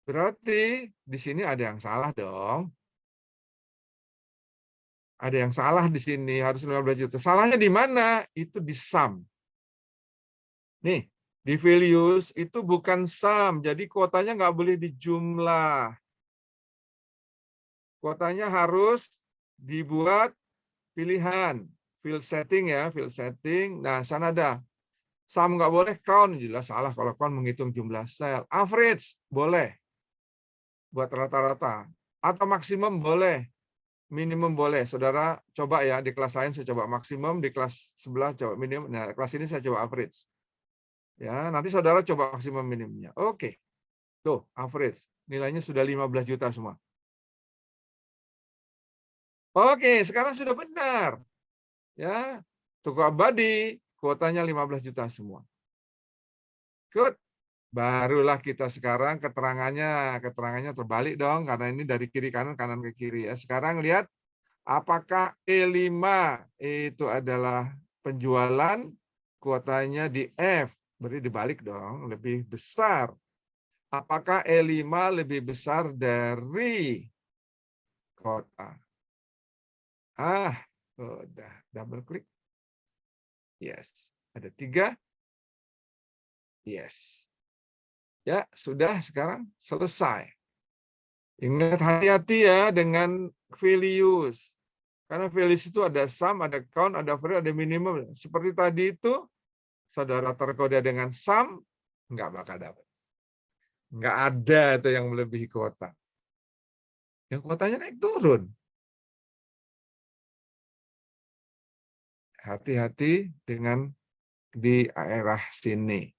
Berarti di sini ada yang salah dong. Ada yang salah di sini, harus 15 juta. Salahnya di mana? Itu di sum. Nih, di values itu bukan sum, jadi kuotanya nggak boleh dijumlah. Kuotanya harus dibuat pilihan. Field setting ya, field setting. Nah, sana ada. Sum nggak boleh, count. Jelas salah kalau count menghitung jumlah sel. Average boleh. Buat rata-rata. Atau maksimum boleh. Minimum boleh. Saudara coba ya, di kelas lain saya coba maksimum, di kelas sebelah coba minimum. Nah, kelas ini saya coba average. Ya, nanti saudara coba maksimum minimumnya. Oke. Tuh, average. Nilainya sudah 15 juta semua. Oke, sekarang sudah benar. Ya, toko abadi kuotanya 15 juta semua. Good. Barulah kita sekarang keterangannya terbalik dong karena ini dari kiri kanan ke kiri ya. Sekarang lihat apakah E5 itu adalah penjualan kuotanya di F. Berarti dibalik dong, lebih besar. Apakah E5 lebih besar dari kuota? Udah double klik. Yes. Ada 3. Yes. Ya, sudah sekarang selesai. Ingat hati-hati ya dengan values. Karena values itu ada sum, ada count, ada value, ada minimum. Seperti tadi itu, saudara tergoda dengan sum, nggak bakal dapat. Nggak ada itu yang melebihi kuota. Yang kuotanya naik turun. Hati-hati dengan di daerah sini.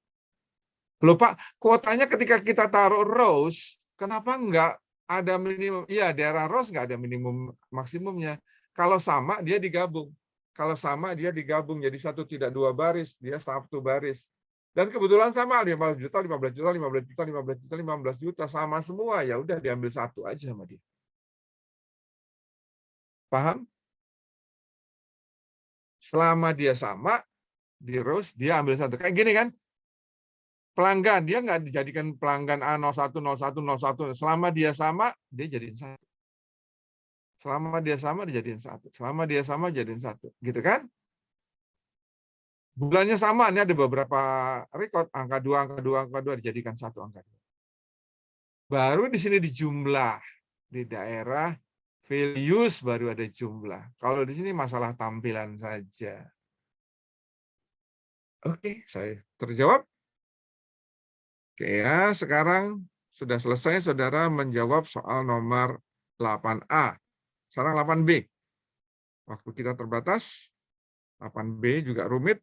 Loh Pak, kuotanya ketika kita taruh rows, kenapa enggak ada minimum? Iya, daerah rows enggak ada minimum maksimumnya. Kalau sama, dia digabung. Kalau sama, dia digabung. Jadi 1 tidak 2 baris, dia 1 baris. Dan kebetulan sama, 15 juta, 15 juta, 15 juta, 15 juta, 15 juta. Sama semua, ya udah diambil 1 aja sama dia. Paham? Selama dia sama, di rows, dia ambil 1. Kayak gini kan? Pelanggan, dia nggak dijadikan pelanggan A01, 01, 01. Selama dia sama, dia jadiin 1. Selama dia sama, dijadiin 1. Selama dia sama, jadiin 1. Gitu kan? Bulannya sama, ini ada beberapa record. Angka 2, angka 2, angka 2, dijadikan 1 angka 2. Baru di sini dijumlah. Di daerah values baru ada jumlah. Kalau di sini masalah tampilan saja. Oke, saya terjawab. Oke ya, sekarang sudah selesai saudara menjawab soal nomor 8A. Sekarang 8B. Waktu kita terbatas. 8B juga rumit.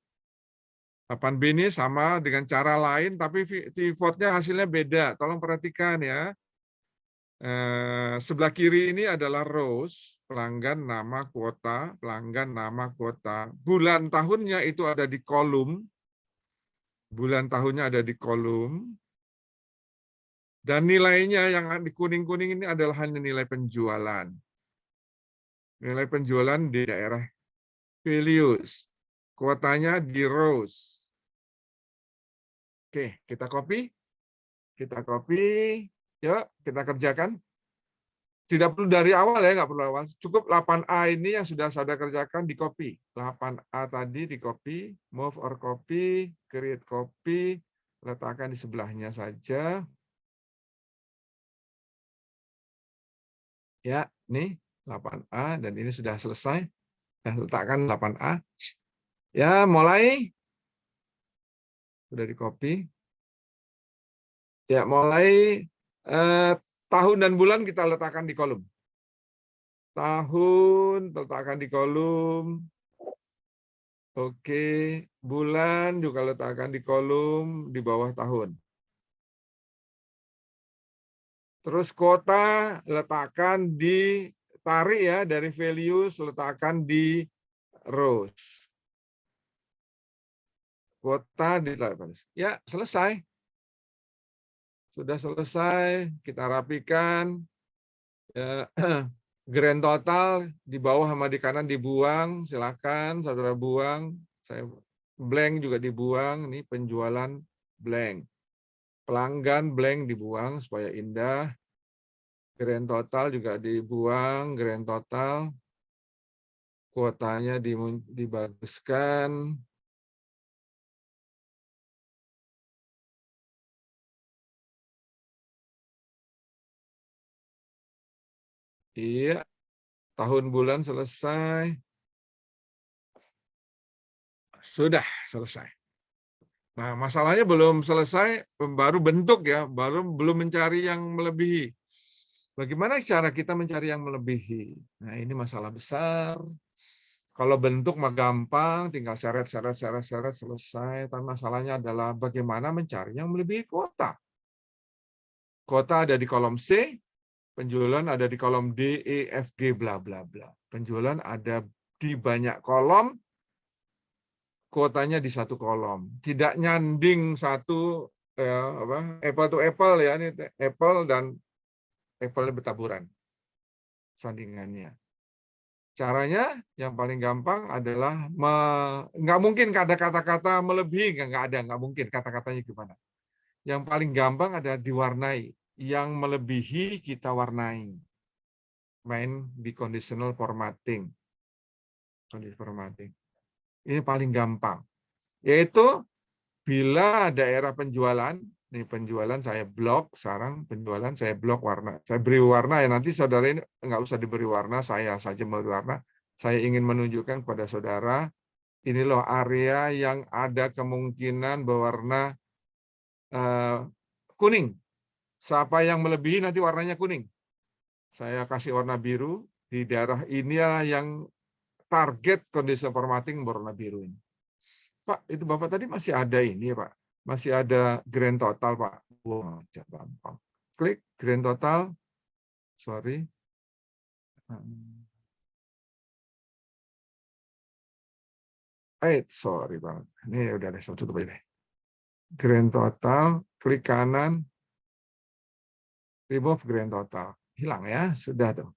8B ini sama dengan cara lain, tapi pivotnya hasilnya beda. Tolong perhatikan ya. Sebelah kiri ini adalah rows, pelanggan, nama, kuota, pelanggan, nama, kuota. Bulan tahunnya itu ada di kolom. Bulan tahunnya ada di kolom. Dan nilainya yang di kuning-kuning ini adalah hanya nilai penjualan. Nilai penjualan di daerah values. Kuotanya di rows. Oke, kita copy. Kita copy. Yuk, kita kerjakan. Tidak perlu dari awal ya, nggak perlu awal. Cukup 8A ini yang sudah saudara kerjakan di copy. 8A tadi di copy, move or copy, create copy, letakkan di sebelahnya saja. Ya, nih 8A dan ini sudah selesai. Nah, letakkan 8A. Ya, mulai. Sudah di copy. Ya, mulai tahun dan bulan kita letakkan di kolom. Tahun letakkan di kolom. Oke, bulan juga letakkan di kolom di bawah tahun. Terus kuota letakkan di tarik ya dari values, letakkan di rows. Kuota di ya selesai. Sudah selesai, kita rapikan. Ya, grand total di bawah sama di kanan dibuang, silakan saudara buang. Saya blank juga dibuang, ini penjualan blank. Pelanggan blank dibuang supaya indah. Grand total juga dibuang, grand total. Kuotanya dibaguskan. Iya, tahun bulan selesai. Sudah selesai. Nah, masalahnya belum selesai, baru bentuk ya, belum mencari yang melebihi. Bagaimana cara kita mencari yang melebihi? Nah, ini masalah besar. Kalau bentuk mah gampang, tinggal seret, selesai. Tapi masalahnya adalah bagaimana mencari yang melebihi kuota. Kuota ada di kolom C, penjualan ada di kolom D, E, F, G, bla bla bla. Penjualan ada di banyak kolom, kuotanya di satu kolom. Tidak nyanding satu apple to apple ya, ini apple dan apple bertaburan sandingannya. Caranya yang paling gampang adalah nggak mungkin ada kata-kata melebihi, nggak mungkin kata-katanya gimana. Yang paling gampang adalah diwarnai. Yang melebihi kita warnai. Main di conditional formatting. Conditional formatting. Ini paling gampang. Yaitu bila daerah penjualan, ini penjualan saya blok, sekarang penjualan saya blok warna. Saya beri warna ya, nanti saudara ini nggak usah diberi warna, saya saja memberi warna. Saya ingin menunjukkan kepada saudara, ini loh area yang ada kemungkinan berwarna kuning. Siapa yang melebihi nanti warnanya kuning. Saya kasih warna biru, di daerah ini yang target kondisi formatting berwarna biru ini. Pak, itu Bapak tadi masih ada ini ya Pak? masih ada grand total, Pak. Wah, gampang. Klik grand total. Sorry. Sorry banget. Ini udah ada satu tutup aja deh. Grand total, klik kanan, remove grand total. Hilang ya, sudah tuh.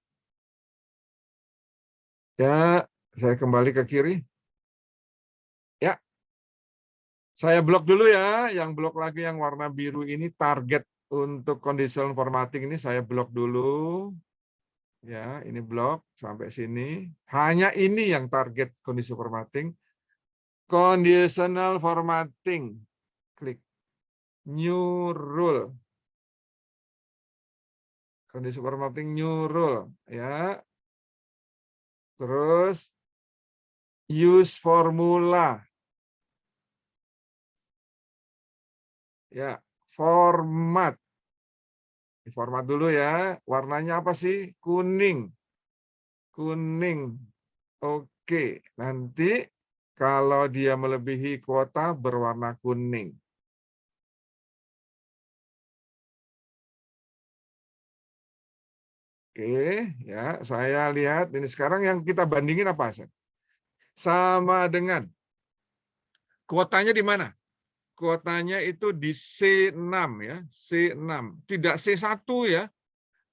Ya, saya kembali ke kiri. Ya, saya blok dulu ya. Yang blok lagi yang warna biru ini target untuk conditional formatting ini saya blok dulu. Ya, ini blok sampai sini. Hanya ini yang target conditional formatting. Conditional formatting. Klik. New rule. Conditional formatting new rule. Ya. Terus use formula. Ya, format. Format dulu ya. Warnanya apa sih? Kuning. Kuning. Oke, nanti kalau dia melebihi kuota berwarna kuning. Oke, ya, saya lihat ini sekarang yang kita bandingin apa? Sama dengan kuotanya di mana? Kuotanya itu di C6 ya, C6. Tidak C1 ya.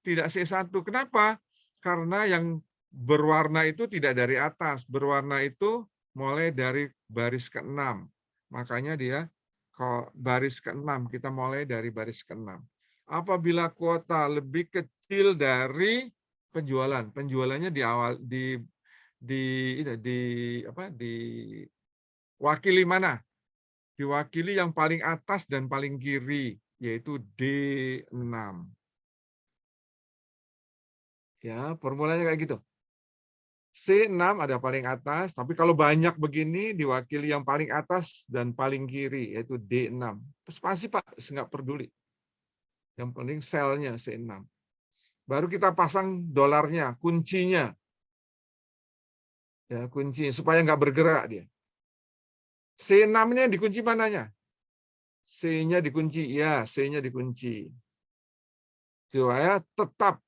Tidak C1. Kenapa? Karena yang berwarna itu tidak dari atas, berwarna itu mulai dari baris ke-6. Makanya dia baris ke-6, kita mulai dari baris ke-6. Apabila kuota lebih kecil dari penjualan, penjualannya di awal diwakili mana? Diwakili yang paling atas dan paling kiri, yaitu D6. Ya, formulanya kayak gitu. C6 ada paling atas, tapi kalau banyak begini diwakili yang paling atas dan paling kiri, yaitu D6. Spasi Pak, nggak peduli. Yang penting selnya C6. Baru kita pasang dolarnya, kuncinya. Ya, kunci supaya nggak bergerak dia. C6-nya dikunci mananya? C-nya dikunci, ya, C-nya dikunci. Supaya tetap,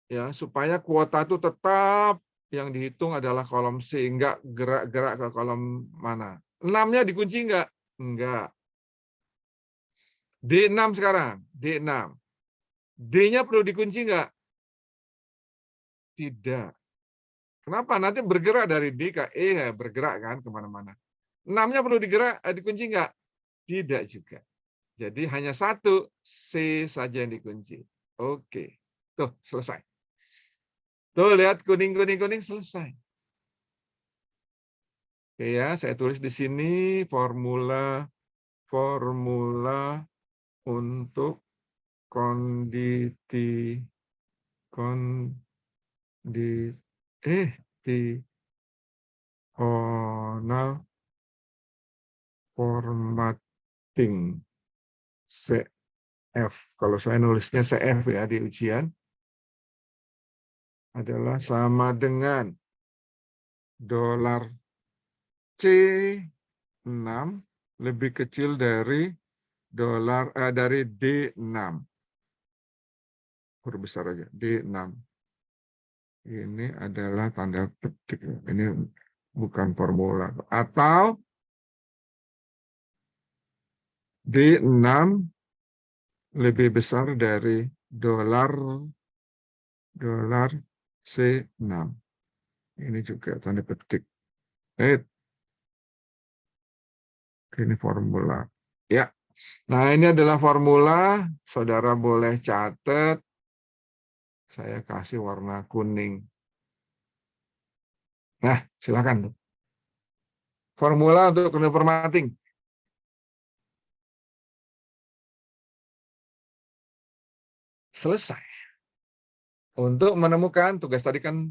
ya, supaya kuota itu tetap yang dihitung adalah kolom C, enggak gerak-gerak ke kolom mana. 6-nya dikunci enggak? Enggak. D6 sekarang, D6. D-nya perlu dikunci enggak? Tidak. Kenapa? Nanti bergerak dari D ke E, bergerak kan kemana-mana. 6-nya perlu dikunci enggak? Tidak juga. Jadi hanya satu, C saja yang dikunci. Oke. Tuh, selesai. Tuh, lihat kuning-kuning-kuning, selesai. Oke ya, saya tulis di sini formula untuk conditional formatting CF. Kalau saya nulisnya CF ya di ujian adalah sama dengan dolar C6 lebih kecil dari dari D6. Huruf besar aja, D6. Ini adalah tanda petik. Ini bukan formula. Atau D6 lebih besar dari dolar C6. Ini juga tanda petik. Ini formula. Ya. Nah, ini adalah formula. Saudara boleh catat. Saya kasih warna kuning. Nah, silakan. Formula untuk conditional formatting. Selesai. Untuk menemukan, tugas tadi kan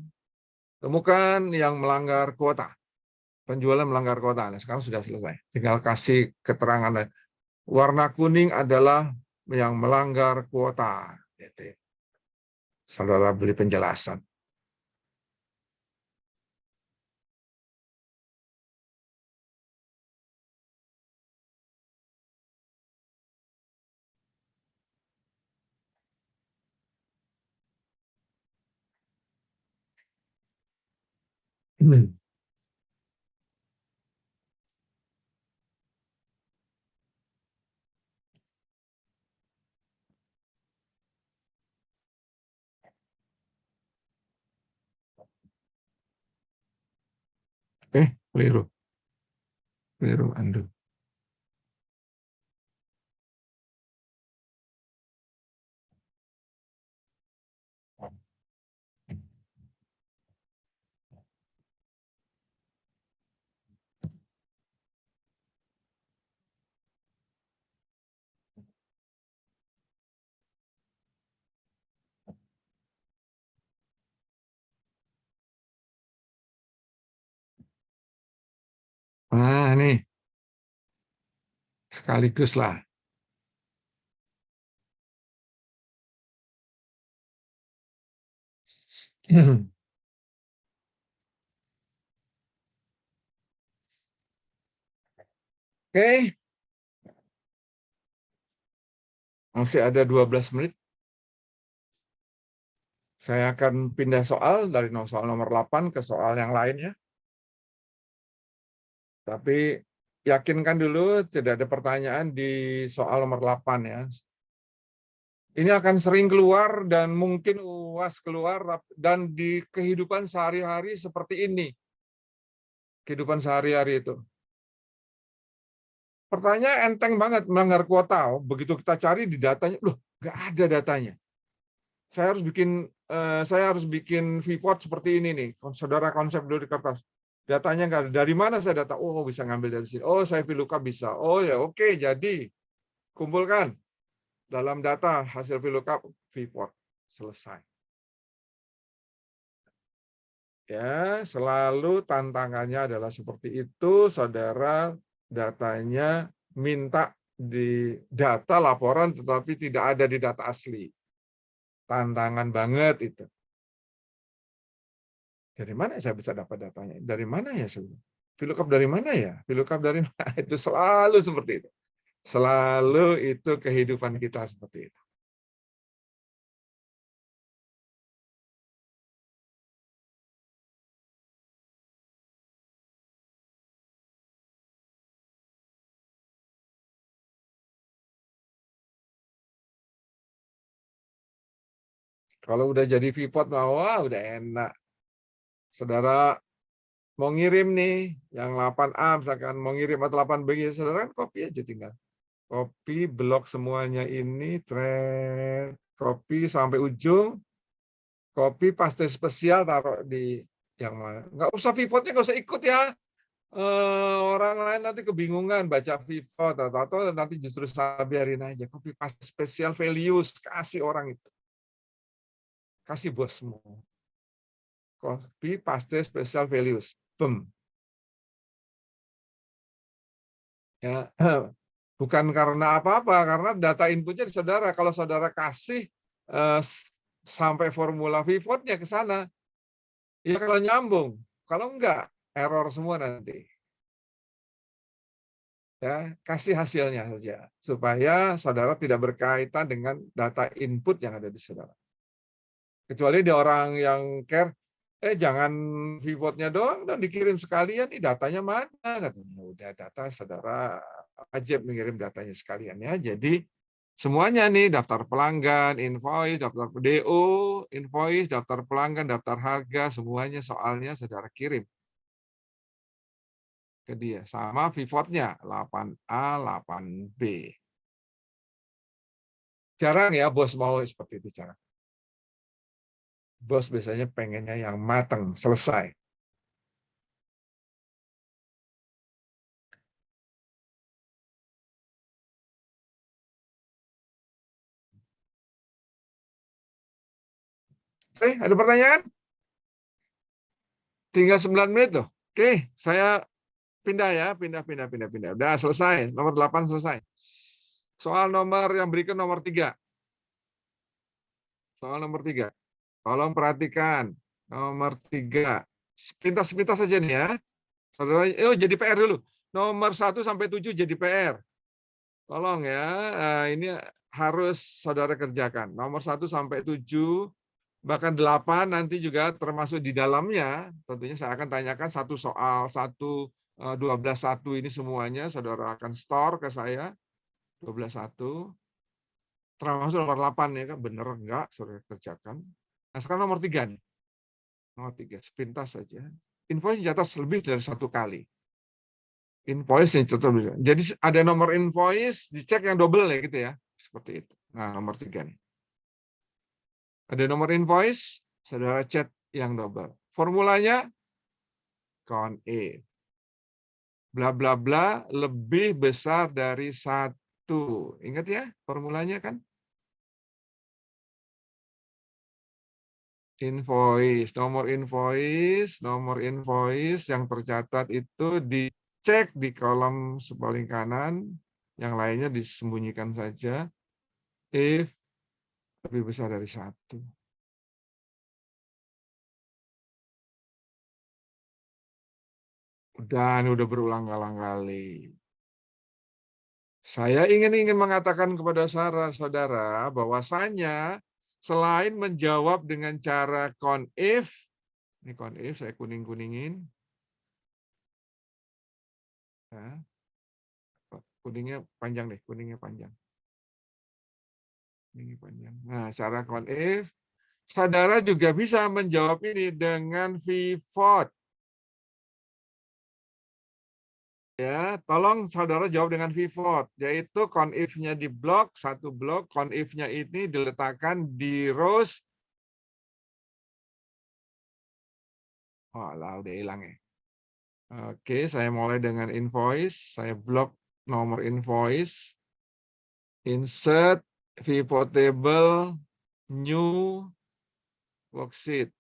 temukan yang melanggar kuota. Penjualan melanggar kuota. Nah, sekarang sudah selesai. Tinggal kasih keterangan. Warna kuning adalah yang melanggar kuota. Saudara beri penjelasan. Keliru. Keliru, undo. Nah, nih. Sekaligus lah. Oke. Masih ada 12 menit. Saya akan pindah soal dari soal nomor 8 ke soal yang lainnya. Tapi yakinkan dulu tidak ada pertanyaan di soal nomor 8 ya. Ini akan sering keluar dan mungkin UAS keluar dan di kehidupan sehari-hari seperti ini. Kehidupan sehari-hari itu. Pertanyaan enteng banget, melanggar kuota. Begitu kita cari di datanya, loh, nggak ada datanya. Saya harus bikin report seperti ini nih. Saudara konsep dulu di kertas. Datanya nggak ada. Dari mana saya data? Oh, bisa ngambil dari sini. Oh, saya VLOOKUP bisa. Oh ya, oke. Jadi kumpulkan dalam data hasil VLOOKUP report. Selesai. Ya, selalu tantangannya adalah seperti itu, saudara datanya minta di data laporan tetapi tidak ada di data asli. Tantangan banget itu. Dari mana saya bisa dapat datanya? Dari mana ya? VLOOKUP dari mana ya? VLOOKUP dari mana? Itu selalu seperti itu. Selalu itu kehidupan kita seperti itu. Kalau udah jadi VPOT, wah udah enak. Saudara mau ngirim nih, yang 8A misalkan mau ngirim atau 8B, saudara kan copy aja tinggal. Copy, blok semuanya ini, thread, copy sampai ujung, copy, paste spesial, taruh di yang mana. Nggak usah VPOT-nya, nggak usah ikut ya. Orang lain nanti kebingungan baca VPOT, atau nanti justru saya biarin aja. Copy, paste spesial values, kasih orang itu. Kasih bosmu. Copy, paste, special values. Boom. Ya, bukan karena apa-apa, karena data inputnya di saudara. Kalau saudara kasih sampai formula pivotnya ke sana, ya kalau nyambung. Kalau enggak, error semua nanti. Ya, kasih hasilnya saja supaya saudara tidak berkaitan dengan data input yang ada di saudara. Kecuali di orang yang care, jangan pivotnya doang dan dikirim sekalian, nih datanya mana? Katanya udah data saudara wajib mengirim datanya sekalian ya. Jadi semuanya nih daftar pelanggan, invoice, daftar PDO, invoice, daftar pelanggan, daftar harga, semuanya soalnya saudara kirim ke dia sama pivotnya 8A, 8B. Jarang ya bos mau seperti itu, jarang. Bos biasanya pengennya yang matang, selesai. Oke, ada pertanyaan? Tinggal 9 menit tuh. Oke, saya pindah ya, pindah. Udah selesai, nomor 8 selesai. Soal nomor yang berikut nomor 3. Soal nomor 3. Tolong perhatikan. Nomor 3. Sepintas saja nih ya. Saudara, jadi PR dulu. Nomor 1 sampai 7 jadi PR. Tolong ya, ini harus saudara kerjakan. Nomor 1 sampai 7 bahkan 8 nanti juga termasuk di dalamnya. Tentunya saya akan tanyakan satu soal, 12.1 ini semuanya saudara akan store ke saya. 12.1 termasuk nomor 8 ya kan, bener enggak saudara kerjakan. Nah sekarang nomor 3 nih. Nomor 3 sepintas saja. Invoice dicatat lebih dari 1 kali. Invoice yang dicatat lebih. Jadi ada nomor invoice dicek yang double ya gitu ya. Seperti itu. Nah nomor 3 nih. Ada nomor invoice, saudara chat yang double. Formulanya count if. Bla bla bla lebih besar dari 1. Ingat ya formulanya kan? Invoice, nomor invoice yang tercatat itu dicek di kolom paling kanan, yang lainnya disembunyikan saja. If lebih besar dari 1. Dan udah berulang-ulang kali. Saya ingin mengatakan kepada saudara bahwasanya selain menjawab dengan cara count if, ini count if saya kuning-kuningin. Ya. Kuningnya panjang deh, kuningnya panjang. Kuningnya panjang. Nah, cara count if, saudara juga bisa menjawab ini dengan pivot. Ya, tolong saudara jawab dengan pivot, yaitu count if-nya di blok, satu blok, count if-nya ini diletakkan di rows. Oh, lah udah hilang ya. Oke, saya mulai dengan invoice, saya blok nomor invoice, insert pivot table, new worksheet.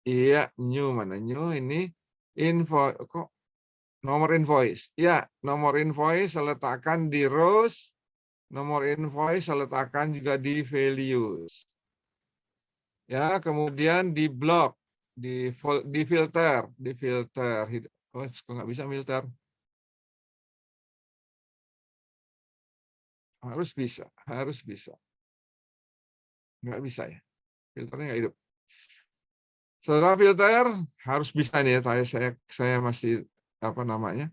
Iya, new mana new ini info kok nomor invoice. Ya, nomor invoice saya letakkan di rows, nomor invoice saya letakkan juga di values. Ya, kemudian di blok, di filter, Oh, kok nggak bisa filter? Harus bisa. Nggak bisa ya, filternya nggak hidup. Saudara filter harus bisa nih ya, saya masih apa namanya?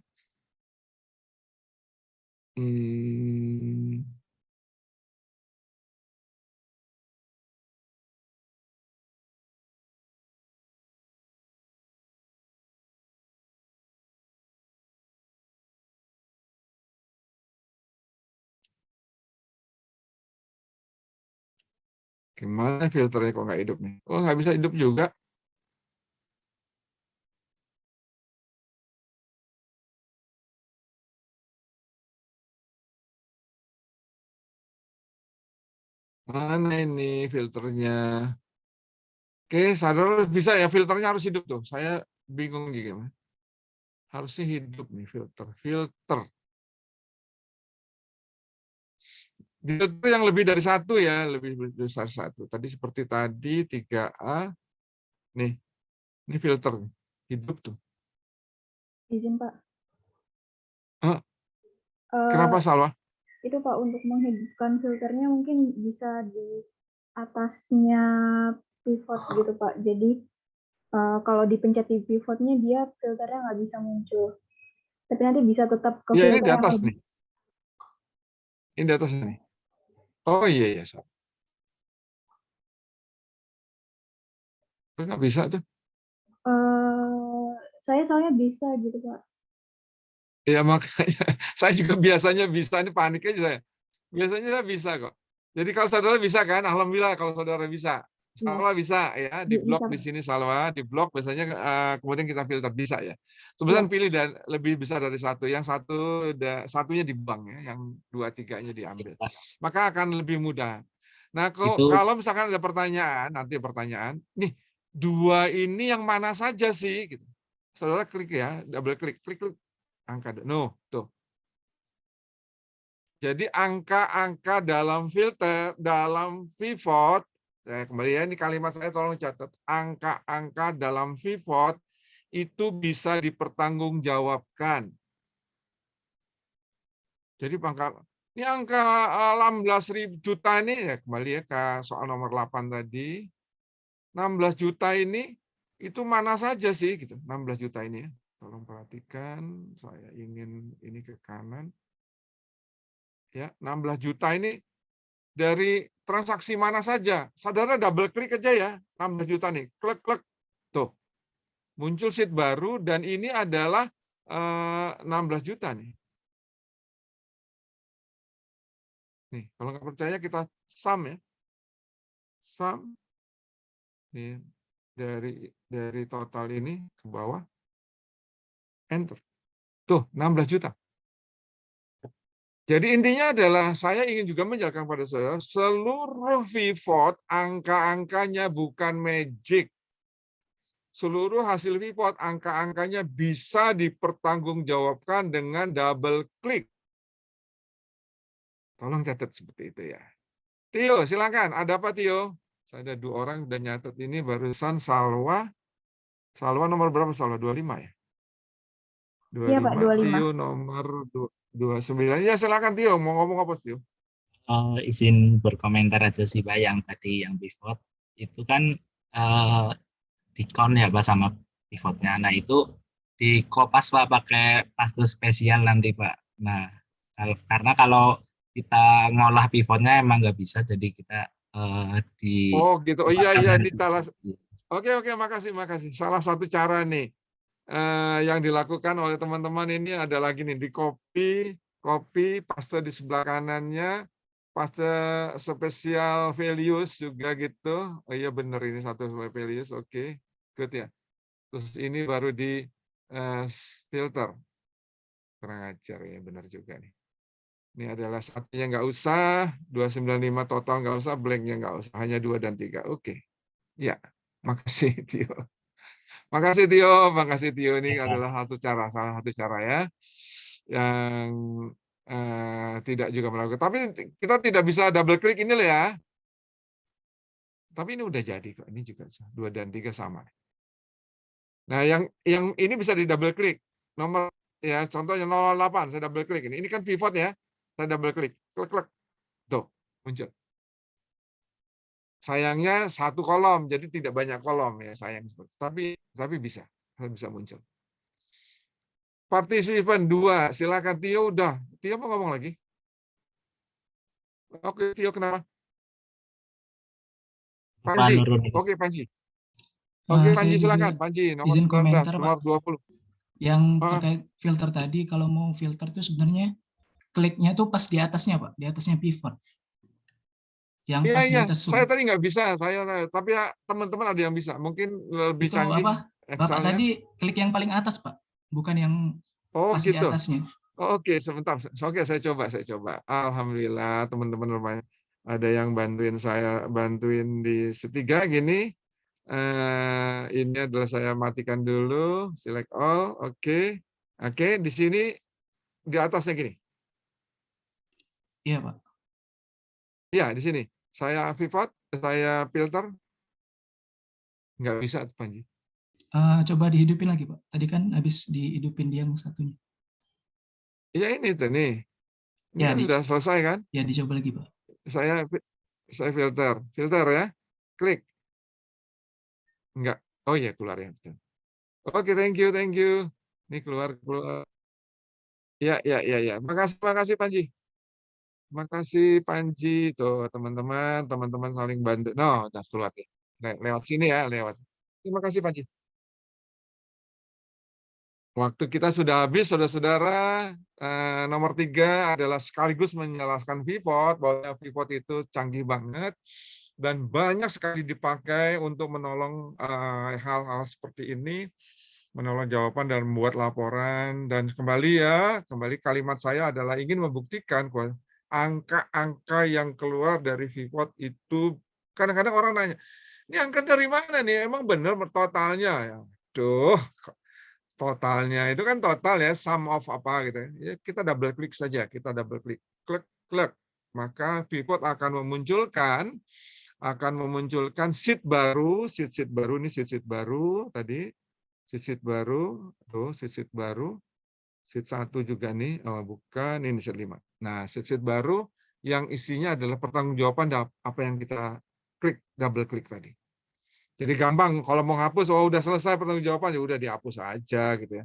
Gimana filternya kok nggak hidup nih? Oh, nggak bisa hidup juga. Mana ini filternya? Oke, saudara bisa ya, filternya harus hidup tuh. Saya bingung gimana. Harusnya hidup nih filter. Filter yang lebih dari 1 ya, lebih besar 1. Tadi seperti tadi 3A. Nih, ini filter hidup tuh. Izin Pak. Kenapa salah? Itu Pak, untuk menghidupkan filternya mungkin bisa di atasnya pivot gitu Pak. Jadi kalau dipencet di pivotnya dia filternya nggak bisa muncul. Tapi nanti bisa tetap ke Ya, filter ini di atas yang nih. Ini di atas nih. Oh iya ya. Nggak bisa tuh. Saya soalnya bisa gitu Pak. Ya makanya saya juga biasanya bisa, ini panik aja saya. Biasanya bisa kok. Jadi kalau saudara bisa kan, alhamdulillah kalau saudara bisa. Salwa bisa ya, di blok di sini Salwa, di blok biasanya kemudian kita filter bisa ya. Sebenarnya pilih dan lebih besar dari 1, yang satunya dibuang ya, yang 2, 3-nya diambil. Maka akan lebih mudah. Nah, kalau misalkan ada pertanyaan, nih 2 ini yang mana saja sih gitu. Saudara klik ya, double klik angka tuh. Jadi angka-angka dalam filter, dalam pivot, kembali ya, ini kalimat saya tolong catat. Angka-angka dalam pivot itu bisa dipertanggungjawabkan. Jadi ini angka 16.000 juta ini ya, kembali ya ke soal nomor 8 tadi. 16 juta ini itu mana saja sih gitu. 16 juta ini ya. Tolong perhatikan, saya ingin ini ke kanan. Ya, 16 juta ini dari transaksi mana saja. Saudara double klik aja ya, 16 juta nih. Klik klik. Tuh. Muncul sheet baru dan ini adalah 16 juta nih. Nih, kalau nggak percaya kita sum ya. Sum nih, dari total ini ke bawah. Enter. Tuh, 16 juta. Jadi intinya adalah saya ingin juga menjelaskan pada saudara, seluruh pivot angka-angkanya bukan magic. Seluruh hasil pivot angka-angkanya bisa dipertanggungjawabkan dengan double klik. Tolong catat seperti itu ya. Tio, silakan. Ada apa Tio? Saya ada 2 orang udah nyatet ini barusan Salwa. Salwa nomor berapa Salwa? 25 ya? 25. Iya, Pak, 25. Tio nomor 29. Ya silakan Tio, mau ngomong apa Tio? Izin berkomentar aja sih Pak, yang tadi yang pivot itu kan dikon ya Pak sama pivotnya. Nah itu dikopas Pak pakai paste spesial nanti Pak. Nah karena kalau kita ngolah pivotnya emang nggak bisa, jadi kita di Oh gitu. Oh iya ini itu. salah. Oke, makasih. Salah satu cara nih yang dilakukan oleh teman-teman ini ada lagi nih, di copy, paste di sebelah kanannya, paste spesial values juga gitu. Oh iya benar, ini satu values, oke, good ya. Terus ini baru di filter. Kurang ajar ya, benar juga nih. Ini adalah satunya nggak usah, 295 total nggak usah, blanknya nggak usah, hanya 2 dan 3. Oke. Ya, makasih Tio. Makasih Tio. Ini adalah salah satu cara ya yang tidak juga melakukan. Tapi kita tidak bisa double klik ini loh ya. Tapi ini udah jadi kok. Ini juga 2 dan 3 sama. Nah, yang ini bisa di double klik. Nomor ya contohnya 08 saya double klik ini. Ini kan pivot ya. Saya double klik. Klik. Tuh, muncul. Sayangnya 1 kolom, jadi tidak banyak kolom ya sayang. Tapi bisa muncul. Participant 2, silakan Tio udah. Tio mau ngomong lagi? Oke, Tio kenapa? Panji. Oke, Panji. Oke, Panji silakan. Panji nomor 19, nomor 20. Yang terkait filter tadi, kalau mau filter itu sebenarnya kliknya tuh pas di atasnya Pak, di atasnya pivot. Yang pas di atas saya tadi nggak bisa, tapi ya teman-teman ada yang bisa, mungkin lebih itu canggih. apa? Bapak tadi klik yang paling atas Pak, bukan yang pas di atasnya. Oke, sebentar. Oke, saya coba. Alhamdulillah teman-teman lumayan ada yang bantuin di setiga gini. Ini adalah saya matikan dulu, select all. Oke, di sini di atasnya gini. Iya Pak. Iya, di sini. Saya pivot, saya filter. Nggak bisa, Panji. Coba dihidupin lagi Pak. Tadi kan habis dihidupin yang satunya. Iya ini tuh nih. Ini Ya, kan sudah selesai kan? Ya dicoba lagi Pak. Saya filter ya. Klik. Enggak. Oh iya keluar ya. Oke, thank you. Ini keluar. Ya. Makasih Panji. Makasih Panji. Tuh teman-teman saling bantu. No, udah keluar ya. Lewat sini ya, lewat. Terima kasih Panji. Waktu kita sudah habis, saudara-saudara. Nomor 3 adalah sekaligus menjelaskan pivot, bahwa pivot itu canggih banget dan banyak sekali dipakai untuk menolong hal-hal seperti ini, menolong jawaban dan membuat laporan. Dan kembali kalimat saya adalah ingin membuktikan bahwa angka-angka yang keluar dari pivot itu, kadang-kadang orang nanya, ini angka dari mana nih? Emang benar totalnya? Ya, totalnya itu kan total ya, sum of apa gitu ya. Kita double klik saja, klik, maka pivot akan memunculkan sheet baru tadi, sheet baru, sheet 1 juga nih, bukan ini sheet 5. Nah, sheet baru yang isinya adalah pertanggungjawaban apa yang kita double klik tadi. Jadi gampang kalau mau hapus, oh udah selesai pertanggungjawaban ya udah dihapus aja gitu ya.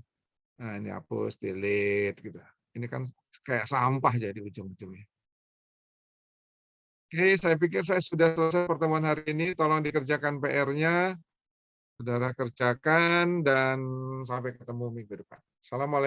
Nah, ini hapus, delete gitu. Ini kan kayak sampah jadi ujung-ujungnya. Oke, saya pikir saya sudah selesai pertemuan hari ini. Tolong dikerjakan PR-nya. Saudara kerjakan dan sampai ketemu minggu depan. Assalamualaikum.